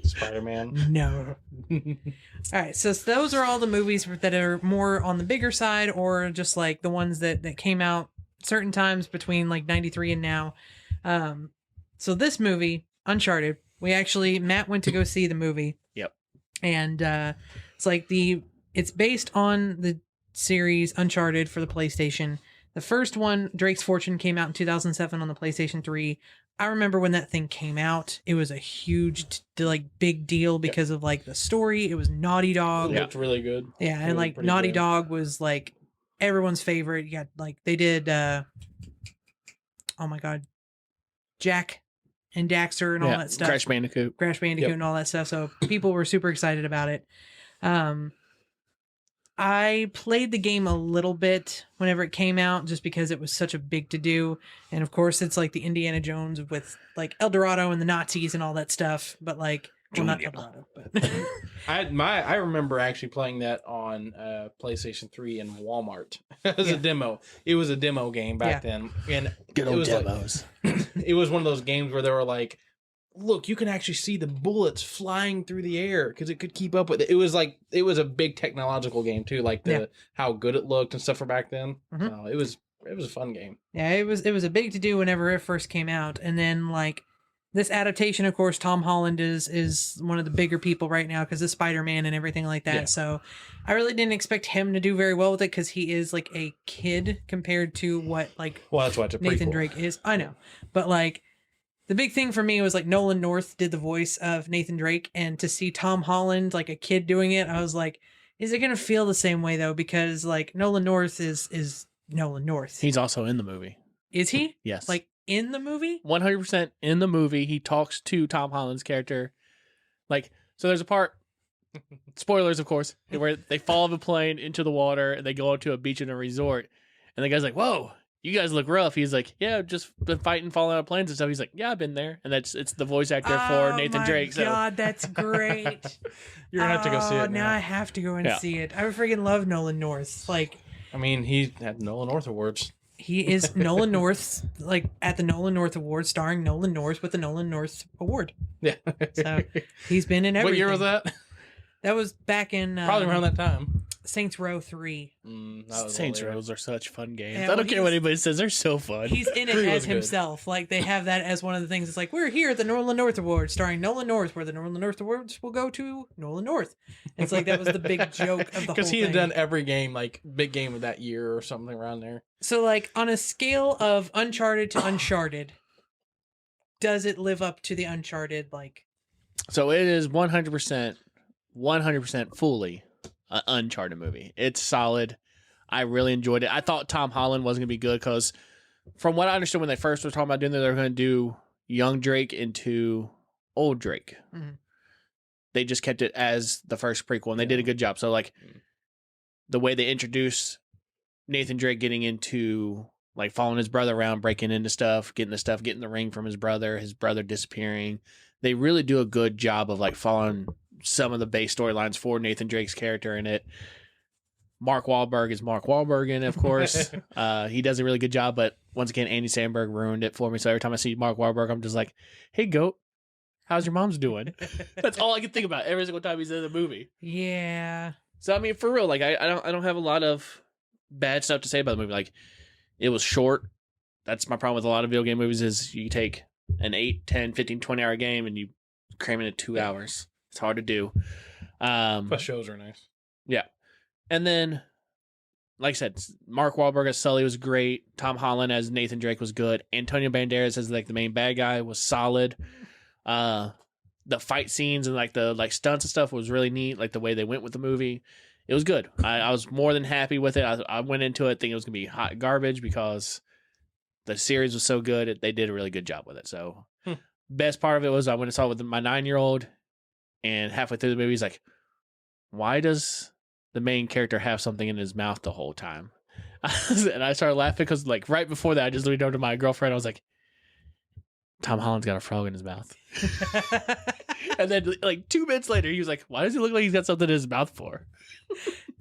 Spider-Man. no! All right, so those are all the movies that are more on the bigger side, or just like the ones that came out certain times between like '93 and now. So this movie, Uncharted, Matt went to go see the movie. Yep. And it's based on the series Uncharted for the PlayStation. The first one, Drake's Fortune, came out in 2007 on the PlayStation 3. I remember when that thing came out, it was a huge, big deal because of like the story. It was Naughty Dog. It looked really good. Yeah, and like Naughty Dog was like everyone's favorite. You got like they did oh my god, Jack and Daxter and all that stuff. Crash Bandicoot and all that stuff. So people were super excited about it. I played the game a little bit whenever it came out just because it was such a big to do. And of course it's like the Indiana Jones with like El Dorado and the Nazis and all that stuff. But like Well, not Junior. El Dorado, but I remember actually playing that on PlayStation 3 in Walmart as a demo. It was a demo game back then, and Good it old was demos. it was one of those games where they were like, look, you can actually see the bullets flying through the air because it could keep up with it. It was a big technological game too, like how good it looked and stuff for back then. Mhm. So it was a fun game. yeah, it was a big to do whenever it first came out, and then like this adaptation, of course, Tom Holland is one of the bigger people right now because of Spider-Man and everything like that. Yeah. So I really didn't expect him to do very well with it because he is like a kid compared to what like Well, that's why it's a Nathan prequel. Drake is. I know, but like the big thing for me was like Nolan North did the voice of Nathan Drake, and to see Tom Holland like a kid doing it, I was like, is it gonna feel the same way though? Because like Nolan North is Nolan North. He's also in the movie. Is he Yes. like in the movie? 100% in the movie. He talks to Tom Holland's character. Like, so there's a part, spoilers, of course, where they fall off a plane into the water and they go to a beach in a resort. And the guy's like, whoa, you guys look rough. He's like, yeah, just been fighting, falling out of planes and stuff. He's like, yeah, I've been there. And it's the voice actor for Nathan Drake. Oh my God, that's great. You're gonna have to go see it now now. I have to go and see it. I freaking love Nolan North. Like, I mean, he had Nolan North Awards. he is Nolan North, like at the Nolan North Award, starring Nolan North with the Nolan North Award. Yeah. So he's been in everything. What year was that? That was back in Probably around that time. Saints Row 3. That was Saints earlier. Rows are such fun games. Yeah, I well, don't care what anybody says. They're so fun. He's in it 3 as was good. himself. Like they have that as one of the things. It's like, we're here at the Nolan North Award, starring Nolan North, where the Nolan North Awards will go to Nolan North. It's like that was the big joke of the whole Because he had thing. done every game, like big game of that year or something around there. So like on a scale of Uncharted to Uncharted, does it live up to the Uncharted like? So it is 100% fully an Uncharted movie. It's solid. I really enjoyed it. I thought Tom Holland wasn't going to be good because from what I understood when they first were talking about doing that, they were going to do young Drake into old Drake. Mhm. They just kept it as the first prequel, and they did a good job. So like the way they introduced Nathan Drake getting into like following his brother around, breaking into stuff, getting the ring from his brother disappearing. They really do a good job of like following some of the base storylines for Nathan Drake's character in it. Mark Wahlberg is Mark Wahlberg in it, of course. He does a really good job, but once again, Andy Samberg ruined it for me. So every time I see Mark Wahlberg, I'm just like, hey, goat, how's your mom's doing? That's all I can think about every single time he's in the movie. Yeah. So I mean, for real, like I don't have a lot of bad stuff to say about the movie. Like it was short. That's my problem with a lot of video game movies is you take an 8, 10, 15, 20-hour game and you cram it in 2 hours. It's hard to do. But shows are nice. Yeah. And then, like I said, Mark Wahlberg as Sully was great. Tom Holland as Nathan Drake was good. Antonio Banderas as like the main bad guy was solid. The fight scenes and like the stunts and stuff was really neat. Like the way they went with the movie, it was good. I was more than happy with it. I went into it thinking it was gonna be hot garbage because the series was so good. They did a really good job with it. So, best part of it was I went and saw it with my 9-year-old, and halfway through the movie, he's like, "Why does the main character have something in his mouth the whole time?" And I started laughing because like right before that, I just leaned over to my girlfriend. I was like, Tom Holland's got a frog in his mouth. And then like 2 minutes later, he was like, why does he look like he's got something in his mouth for?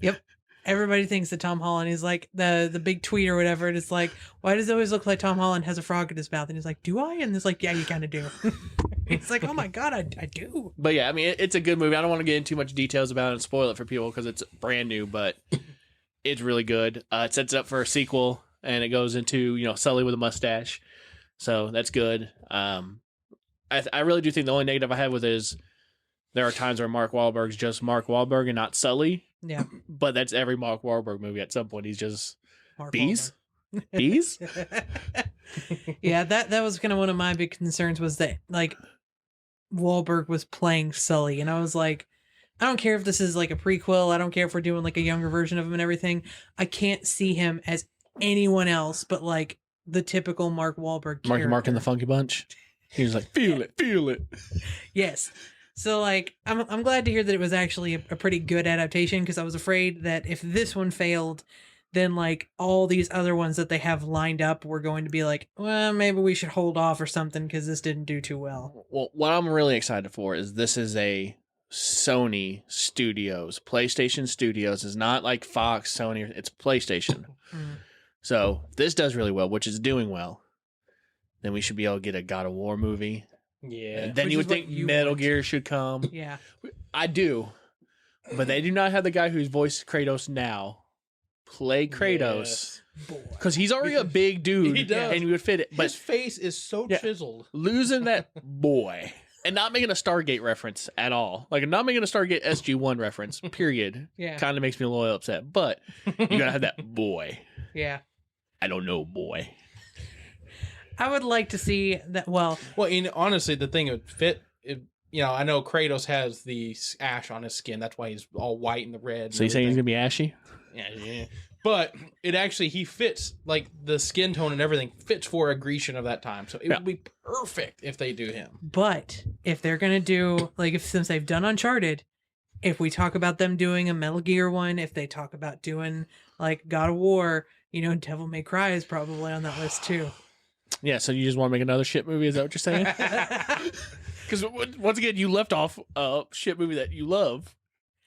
Yep. Everybody thinks that Tom Holland is like the big tweet or whatever. And it's like, why does it always look like Tom Holland has a frog in his mouth? And he's like, do I? And it's like, yeah, you kind of do. It's like, oh my God, I do. But yeah, I mean, it's a good movie. I don't want to get into too much details about it and spoil it for people because it's brand new, but it's really good. It sets it up for a sequel and it goes into, Sully with a mustache. So that's good. I really do think the only negative I have with it is there are times where Mark Wahlberg's just Mark Wahlberg and not Sully. Yeah. But that's every Mark Wahlberg movie. At some point, he's just Mark bees. Wahlberg. Bees? Yeah, that was kind of one of my big concerns was that like Wahlberg was playing Sully, and I was like, I don't care if this is like a prequel. I don't care if we're doing like a younger version of him and everything. I can't see him as anyone else but like the typical Mark Wahlberg character. Mark and the Funky Bunch. He was like, feel it. Yes. So like I'm glad to hear that it was actually a pretty good adaptation because I was afraid that if this one failed, then like all these other ones that they have lined up were going to be like, well, maybe we should hold off or something because this didn't do too well. Well, what I'm really excited for is this is a Sony Studios, PlayStation Studios. Is not like Fox, Sony. It's PlayStation. So if this does really well, which is doing well, then we should be able to get a God of War movie. Yeah. And then Which you is would what think you Metal want. Gear should come. Yeah. I do. But they do not have the guy who's voiced Kratos now play Kratos. Because he's already a big dude. He does. And he would fit it. But His face is so Yeah. chiseled. losing that boy and not making a Stargate reference at all. Like, not making a Stargate SG-1 reference, period. Yeah. Kind of makes me a little upset. But you got to have that boy. Yeah. I don't know, boy. I would like to see that. Well, Honestly, the thing would fit. I know Kratos has the ash on his skin. That's why he's all white and the red. So you saying he's going to be ashy? Yeah. But he fits, like the skin tone and everything fits for a Grecian of that time. So it would be perfect if they do him. but if they're going to do, like, since they've done Uncharted, if we talk about them doing a Metal Gear one, if they talk about doing, like, God of War, Devil May Cry is probably on that list too. Yeah, so you just want to make another shit movie? Is that what you're saying? Because once again, you left off a shit movie that you love.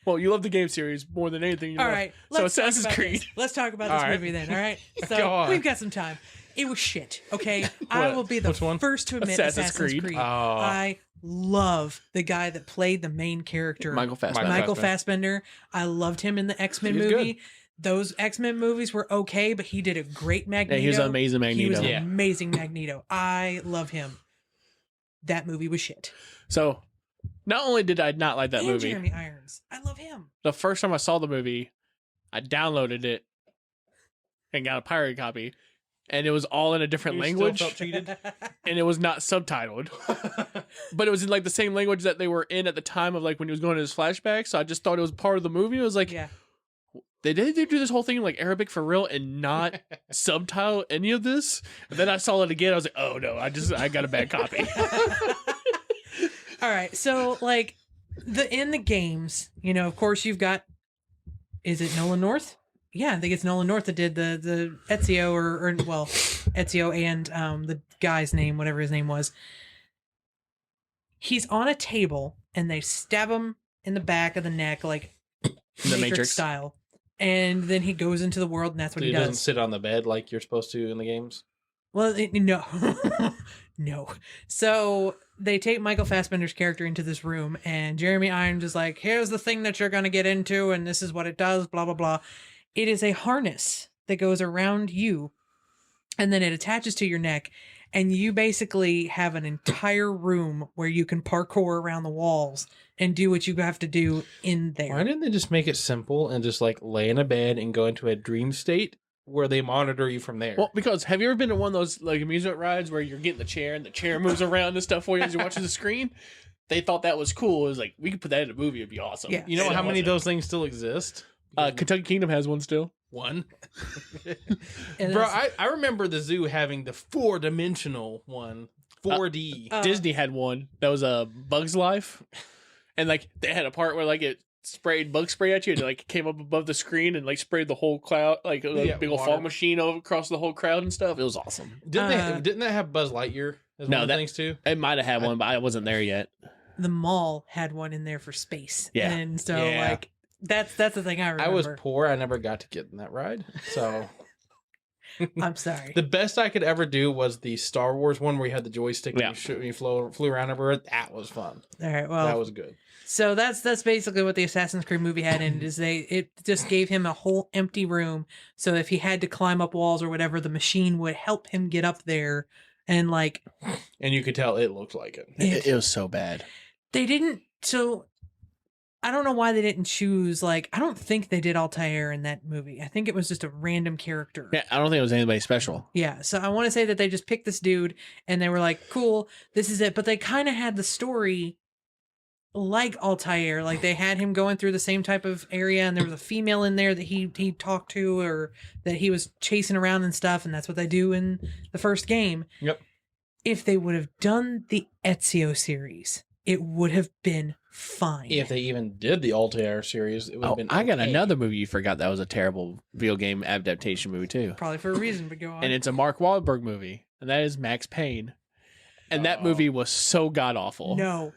Well, you love the game series more than anything. All right, So let's talk Assassin's about Creed. this. Let's talk about All this right. movie then. All right, Go so on. we've got some time. It was shit. Okay, I What? will be the Which one? first to admit Assassin's Assassin's Creed. Creed. Oh. I love the guy that played the main character, Michael Fassbender. Michael Fassbender. I loved him in the X-Men He was movie. Those X-Men movies were okay, but he did a great Magneto. Yeah, he was an amazing Magneto. He was an Yeah. amazing Magneto. I love him. That movie was shit. So, not only did I not like that and movie, Jeremy Irons. I love him. the first time I saw the movie, I downloaded it and got a pirate copy, and it was all in a different language, Still felt cheated. and it was not subtitled. But it was in like the same language that they were in at the time of like when he was going to his flashback. So I just thought it was part of the movie. It was like, Yeah. they did do this whole thing in like Arabic for real and not subtitle any of this. And then I saw it again. I was like, oh no, I got a bad copy. All right, so like in the games, of course you've got. Is it Nolan North? Yeah, I think it's Nolan North that did the Ezio or Ezio and the guy's name, whatever his name was. He's on a table and they stab him in the back of the neck, like The Matrix style, and then he goes into the world, and that's what So he he doesn't does. sit on the bed like you're supposed to in the games. Well, no, no. So they take Michael Fassbender's character into this room, and Jeremy Irons is like, "Here's the thing that you're going to get into, and this is what it does." Blah blah blah. It is a harness that goes around you, and then it attaches to your neck, and you basically have an entire room where you can parkour around the walls and do what you have to do in there. Why didn't they just make it simple and just like lay in a bed and go into a dream state where they monitor you from there? Well, because have you ever been to one of those like amusement rides where you're getting the chair and the chair moves around and stuff for you as you're watching the screen? They thought that was cool. It was like, we could put that in a movie. It'd be awesome. Yeah. You know And how it many of wasn't. those things still exist? Kentucky Kingdom has one still. One. And Bro, that's- I remember the zoo having the 4-dimensional one, 4D. Disney had one that was a Bug's Life, and like they had a part where like it sprayed bug spray at you and it, like came up above the screen and like sprayed the whole cloud, like a Yeah, big old water. fog machine over across the whole crowd and stuff. It was awesome. Didn't that have Buzz Lightyear as No, one of that- the things too? It might have had one, but I wasn't there yet. the mall had one in there for space. Yeah. And so Yeah. like that's the thing I remember. I was poor. I never got to get in that ride. So I'm sorry. the best I could ever do was the Star Wars one where you had the joystick Yeah. and you flew around everywhere. That was fun. All right. Well, That was good. so that's basically what the Assassin's Creed movie had in it. Is it just gave him a whole empty room. So if he had to climb up walls or whatever, the machine would help him get up there. And like And you could tell it looked like it. It was so bad. they didn't. So I don't know why they didn't choose. Like I don't think they did Altair in that movie. I think it was just a random character. Yeah, I don't think it was anybody special. Yeah, so I want to say that they just picked this dude and they were like, cool, this is it. But they kind of had the story like Altair. Like they had him going through the same type of area and there was a female in there that he talked to or that he was chasing around and stuff. And that's what they do in the first game. Yep. If they would have done the Ezio series, it would have been fine. If they even did the Altair series, it would have been. I got okay. another movie you forgot that was a terrible video game adaptation movie too. Probably for a reason, but go on. And it's a Mark Wahlberg movie, and that is Max Payne. And that movie was so god awful. No,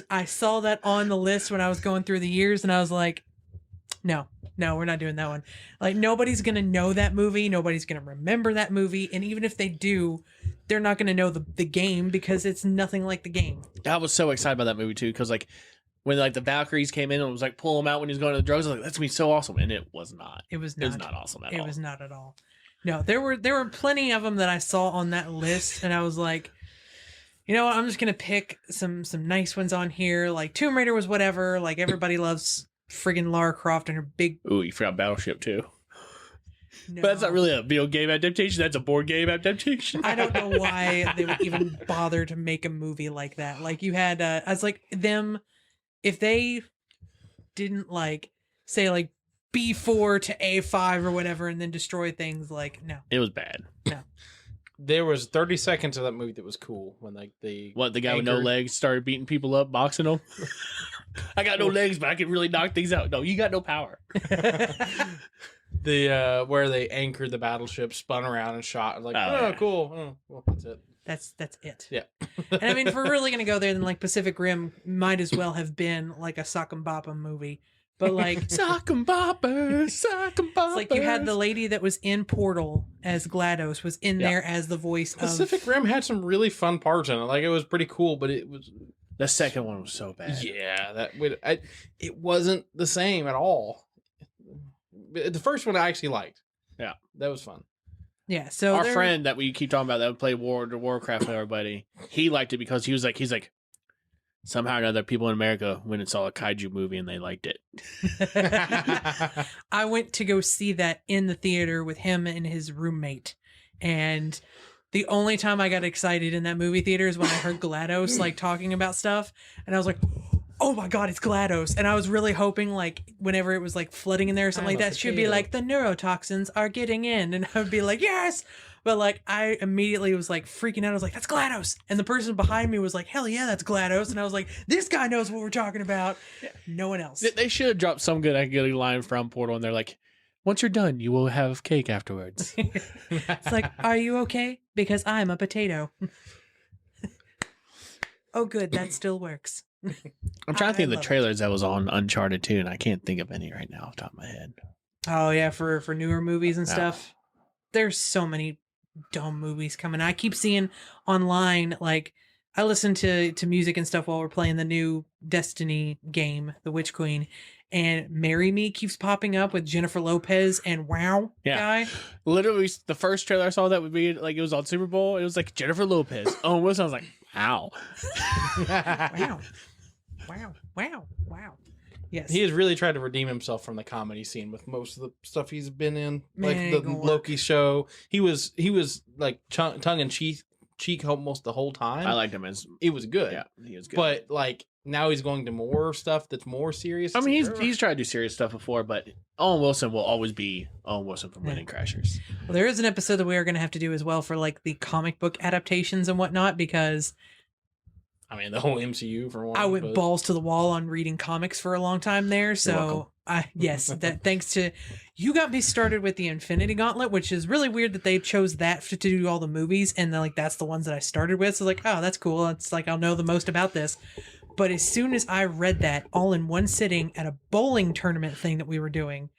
I saw that on the list when I was going through the years, and I was like, no, we're not doing that one. Like, nobody's gonna know that movie, nobody's gonna remember that movie, and even if they do, they're not gonna know the game because it's nothing like the game. I was so excited about that movie too, because like when like the Valkyries came in and was like pull him out when he's going to the drugs, I was like, that's gonna be so awesome, and it was not. It was not awesome at all. It was not at all. No, there were plenty of them that I saw on that list, and I was like, you know what? I'm just gonna pick some nice ones on here. Like Tomb Raider was whatever. Like everybody loves friggin' Lara Croft and her big. Ooh, you forgot Battleship too. No. But that's not really a video game adaptation. That's a board game adaptation. I don't know why they would even bother to make a movie like that. Like you had, I was like them, if they didn't like say like B4 to A5 or whatever, and then destroy things. Like no, It was bad. no. There was 30 seconds of that movie that was cool when like the guy with no anchored- legs started beating people up, boxing them. I got no legs, but I can really knock things out. No, you got no power. The where they anchored the battleship, spun around and shot. Like, yeah. Cool. Oh, well, that's it. That's it. Yeah. And I mean, if we're really gonna go there, then like Pacific Rim might as well have been like a sock and bop 'em movie. But like Sock and boppers, sock and boppers. it's like you had the lady that was in Portal as GLaDOS was in there as the voice Pacific Rim had some really fun parts in it. Like it was pretty cool, but it was The second one was so bad. yeah, it wasn't the same at all. The first one I actually liked. Yeah. That was fun. Yeah, so Our friend that we keep talking about that would play Warcraft with everybody, he liked it because he's like, somehow or another, people in America went and saw a kaiju movie and they liked it. I went to go see that in the theater with him and his roommate. And the only time I got excited in that movie theater is when I heard GLaDOS like talking about stuff. And I was like, oh my God, it's GLaDOS. And I was really hoping like whenever it was like flooding in there or something like that, she'd be like, the neurotoxins are getting in. And I would be like, yes. But like I immediately was like freaking out. I was like, that's GLaDOS. And the person behind me was like, hell yeah, that's GLaDOS. And I was like, this guy knows what we're talking about. No one else. They should have dropped some good line from Portal, and they're like, once you're done, you will have cake afterwards. It's like, are you okay? Because I'm a potato. Oh, good. That still works. I'm trying to think of the love it. trailers that was on Uncharted 2, and I can't think of any right now off the top of my head. Oh, yeah. For newer movies and Yeah. stuff. There's so many dumb movies coming. I keep seeing online, like, I listen to music and stuff while we're playing the new Destiny game, The Witch Queen, and Marry Me keeps popping up with Jennifer Lopez and Wow Yeah. guy. Literally, the first trailer I saw that would be like it was on Super Bowl. It was like Jennifer Lopez. Owen Wilson. I was like, wow. Wow. Wow. Wow. Wow. Yes. He has really tried to redeem himself from the comedy scene with most of the stuff he's been in, Man, like the gonna work. Loki show. He was like tongue in cheek almost the whole time. I liked him as It was good. yeah, he was good. But like now he's going to more stuff that's more serious. I mean, It's he's tried to do serious stuff before, but Owen Wilson will always be Owen Wilson from Wedding Crashers. Well, there is an episode that we are going to have to do as well for like the comic book adaptations and whatnot, because I mean, the whole MCU for one. I went but- balls to the wall on reading comics for a long time there. welcome. So that thanks to you got me started with the Infinity Gauntlet, which is really weird that they chose that to do all the movies. And then like, that's the ones that I started with. So like, oh, that's cool. It's like, I'll know the most about this. But as soon as I read that all in one sitting at a bowling tournament thing that we were doing,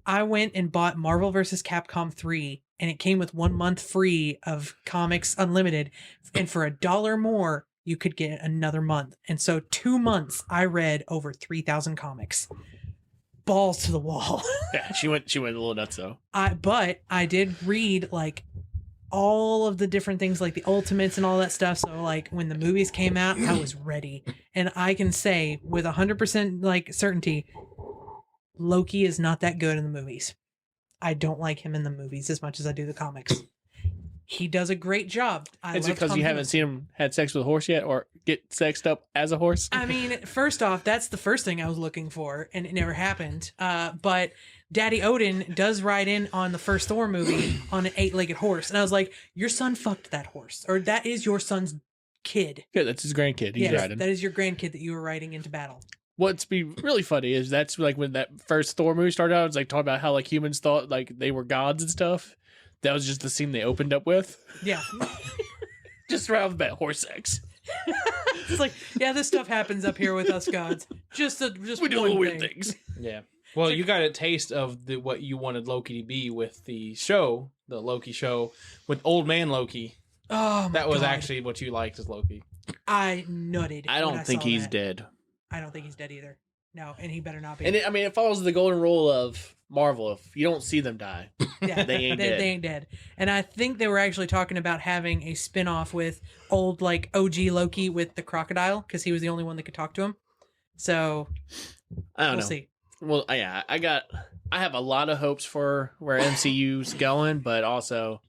I went and bought Marvel vs. Capcom 3, and it came with 1 month free of Comics Unlimited. And for $1 more, you could get another month. And so 2 months, I read over 3,000 comics. Balls to the wall. Yeah, she went a little nuts though. But I did read like all of the different things, like the Ultimates and all that stuff. So like when the movies came out, I was ready. And I can say with 100% like certainty, Loki is not that good in the movies. I don't like him in the movies as much as I do the comics. He does a great job. Is it because you haven't seen him had sex with a horse yet, or get sexed up as a horse? I mean, first off, that's the first thing I was looking for, and it never happened. But Daddy Odin does ride in on the first Thor movie on an 8-legged horse, and I was like, "Your son fucked that horse, or that is your son's kid. Yeah, that's his grandkid. He's Yes, riding. that is your grandkid that you were riding into battle. What's be really funny is that's like when that first Thor movie started out, it's like talking about how like humans thought like they were gods and stuff. That was just the scene they opened up with. Yeah. Just right off the bat, horse sex. It's like, yeah, this stuff happens up here with us gods. Just We do one little weird thing. things. Yeah. Well, you got a taste of what you wanted Loki to be with the show, the Loki show, with Old Man Loki. Oh, my That was God. actually what you liked as Loki. I nutted. I when don't think saw he's that. dead. I don't think he's dead either. No, and he better not be. And it follows the golden rule of Marvel. If you don't see them die, yeah, they ain't dead. They ain't dead. And I think they were actually talking about having a spin-off with old, like, OG Loki with the crocodile, because he was the only one that could talk to him. So, I don't we'll know. see. Well, yeah, I have a lot of hopes for where MCU's going, but also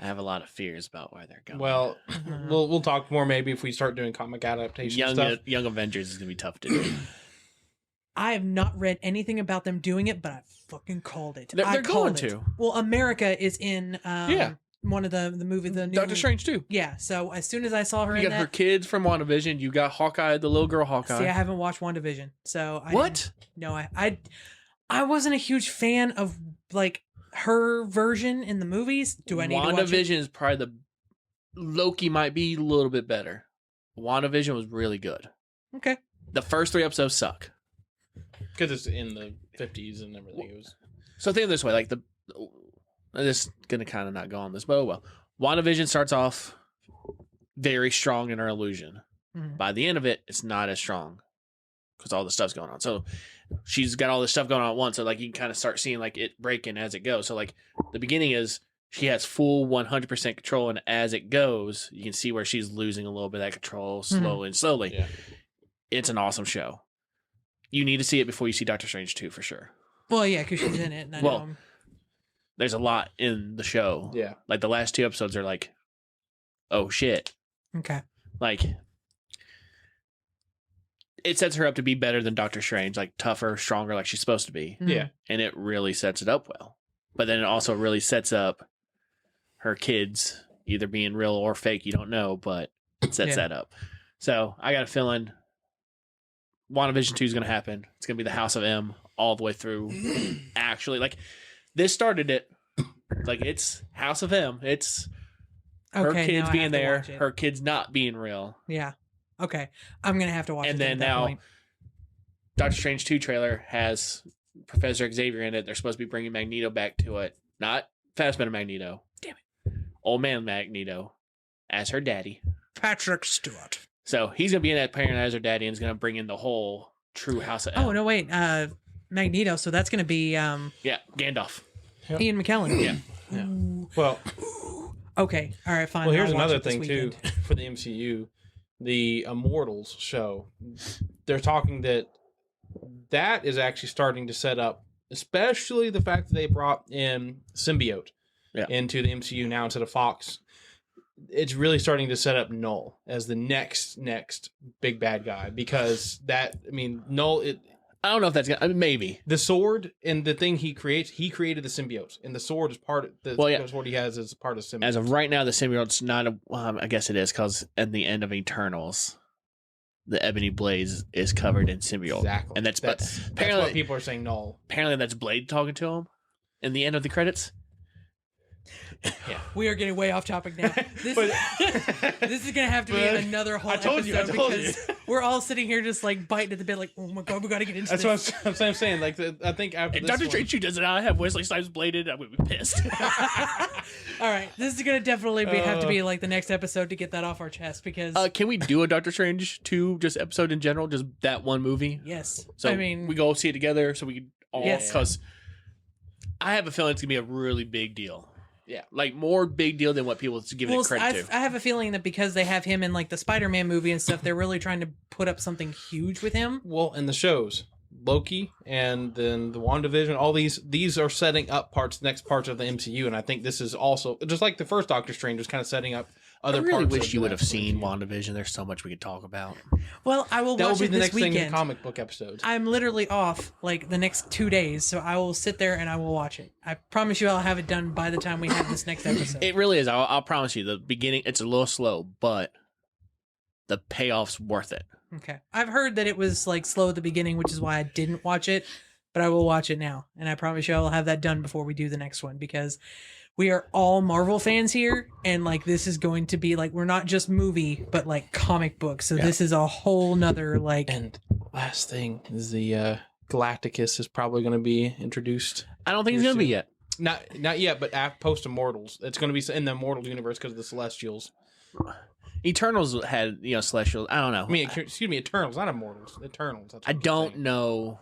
I have a lot of fears about where they're going. Well, Mhm. we'll talk more maybe if we start doing comic adaptation stuff. Young Avengers is gonna be tough to do. I have not read anything about them doing it, but I fucking called it. They're I going called it. to. Well, America is in Yeah. one of the movie, the new Doctor Strange too. Yeah, so as soon as I saw her You in got her that, kids from WandaVision. You got Hawkeye, the little girl Hawkeye. see, I haven't watched WandaVision, so What? No, I wasn't a huge fan of like her version in the movies. Do I need to watch it? WandaVision is probably the Loki might be a little bit better. WandaVision was really good. Okay. The first 3 episodes suck. Because it's in the 50s and everything. It was So think of it this way, like this is gonna kind of not go on this, but oh well. WandaVision starts off very strong in her illusion. Mhm. By the end of it, it's not as strong because all the stuff's going on. So she's got all this stuff going on at once. So like you can kind of start seeing like it breaking as it goes. So like the beginning is she has full 100% control, and as it goes, you can see where she's losing a little bit of that control slowly and slowly. Yeah. It's an awesome show. You need to see it before you see Doctor Strange 2 for sure. Well, yeah, because she's in it. And I Well, know There's a lot in the show. yeah. Like the last 2 episodes are like, oh shit. okay. Like it sets her up to be better than Doctor Strange, like tougher, stronger, like she's supposed to be. Mhm. Yeah. And it really sets it up well. But then it also really sets up her kids either being real or fake, you don't know, but it sets Yeah. that up. So I got a feeling WandaVision 2 is going to happen. It's going to be the House of M all the way through. Actually, like this started it. Like it's House of M. It's her Okay, now kids I being have to there, watch it. her kids not being real. Yeah. Okay. I'm gonna have to watch it. And then then at that now point. Doctor Strange 2 trailer has Professor Xavier in it. They're supposed to be bringing Magneto back to it. Not Fassbender Magneto. Damn it. Old man Magneto as her daddy. Patrick Stewart. So he's going to be in that parent as her daddy and is going to bring in the whole true House of M. Oh no, wait. Magneto. So that's gonna be Yeah, Gandalf. Ian McKellen. Yeah. Yeah. Ooh. Well, Okay. All right. Fine. well, here's I'll watch another it this thing too weekend. for the MCU. The Immortals show. They're talking that is actually starting to set up, especially the fact that they brought in Symbiote into the MCU now instead of Fox. It's really starting to set up Null as the next big bad guy because Null I don't know if that's going to, maybe. the sword and the thing he created the symbiote, and the sword is part of the sword he has is part of symbiote. As of right now, the symbiote's not a, I guess it is because at the end of Eternals, the Ebony Blaze is covered in symbiote. Exactly. And that's apparently what people are saying Null. Apparently that's Blade talking to him in the end of the credits. Yeah. We are getting way off topic now. This, this is gonna have to be But another whole I told you, episode because we're all sitting here just like biting at the bit, like, oh my god, we gotta get into That's this. what I'm saying. Like I think after If this Doctor one, Strange 2 does not have Wesley Snipes bladed, I would be pissed. All right, this is gonna definitely have to be like the next episode to get that off our chest because Can we do a Doctor Strange 2 just episode in general, just that one movie? yes, So I mean we go see it together so we can all, Yes. because I have a feeling it's gonna be a really big deal. Yeah. Like more big deal than what people give it credit to. I have a feeling that because they have him in like the Spider-Man movie and stuff, they're really trying to put up something huge with him. well, in the shows, Loki and then the WandaVision, all these are setting up next parts of the MCU, and I think this is also just like the first Doctor Strange was kind of setting up other I really parts. wish of you the would have seen MCU. WandaVision. There's so much we could talk about. Well, I will That will watch be it the this next thing in weekend. comic book episodes. I'm literally off like the next 2 days, so I will sit there and I will watch it. I promise you I'll have it done by the time we have this next episode. It really is. I'll promise you. The beginning, it's a little slow, but the payoff's worth it. Okay. I've heard that it was like slow at the beginning, which is why I didn't watch it, but I will watch it now. And I promise you I'll have that done before we do the next one, because we are all Marvel fans here. And like, this is going to be like, we're not just movie, but like comic books. So this is a whole nother like. And last thing is the Galacticus is probably going to be introduced. I don't think he's going to be yet. Not yet, but post Immortals. It's going to be in the Immortals universe because of the Celestials. Eternals had, Celestials. I don't know. I mean, excuse me, Eternals, not Immortals. Eternals. That's what I don't know.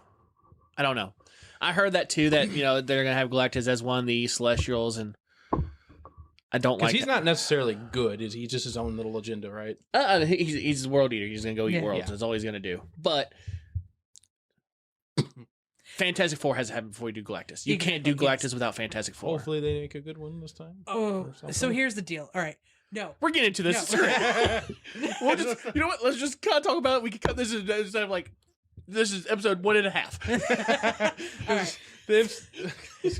I don't know. I heard that too, that, they're going to have Galactus as one of the Celestials, and I don't like he's not necessarily good, is he? He's just his own little agenda, right? He's a world eater. He's going to go eat worlds. Yeah. That's all he's going to do. But Fantastic Four has to happen before you do Galactus. You can't do Galactus without Fantastic Four. Hopefully they make a good one this time. Oh, so here's the deal. All right. No. We're getting into this. No. We'll just, you know what? Let's just kind of talk about it. We can cut this instead of like, this is episode 1.5. All right.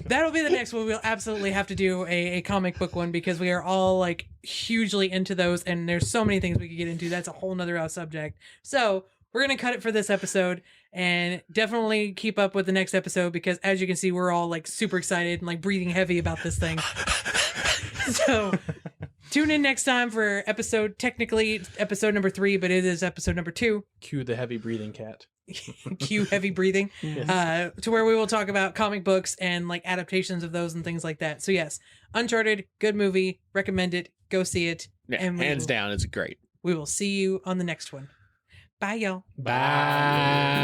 That'll be the next one. We'll absolutely have to do a comic book one, because we are all like hugely into those, and there's so many things we could get into. That's a whole nother subject. So we're going to cut it for this episode, and definitely keep up with the next episode, because as you can see, we're all like super excited and like breathing heavy about this thing. So tune in next time for technically episode number 3, but it is episode number 2. Cue the heavy breathing cat. Cue heavy breathing. Yes. To where we will talk about comic books and like adaptations of those and things like that. So yes, Uncharted, good movie, recommend it, go see it. Yeah, and hands down, it's great. We will see you on the next one. Bye, y'all. Bye.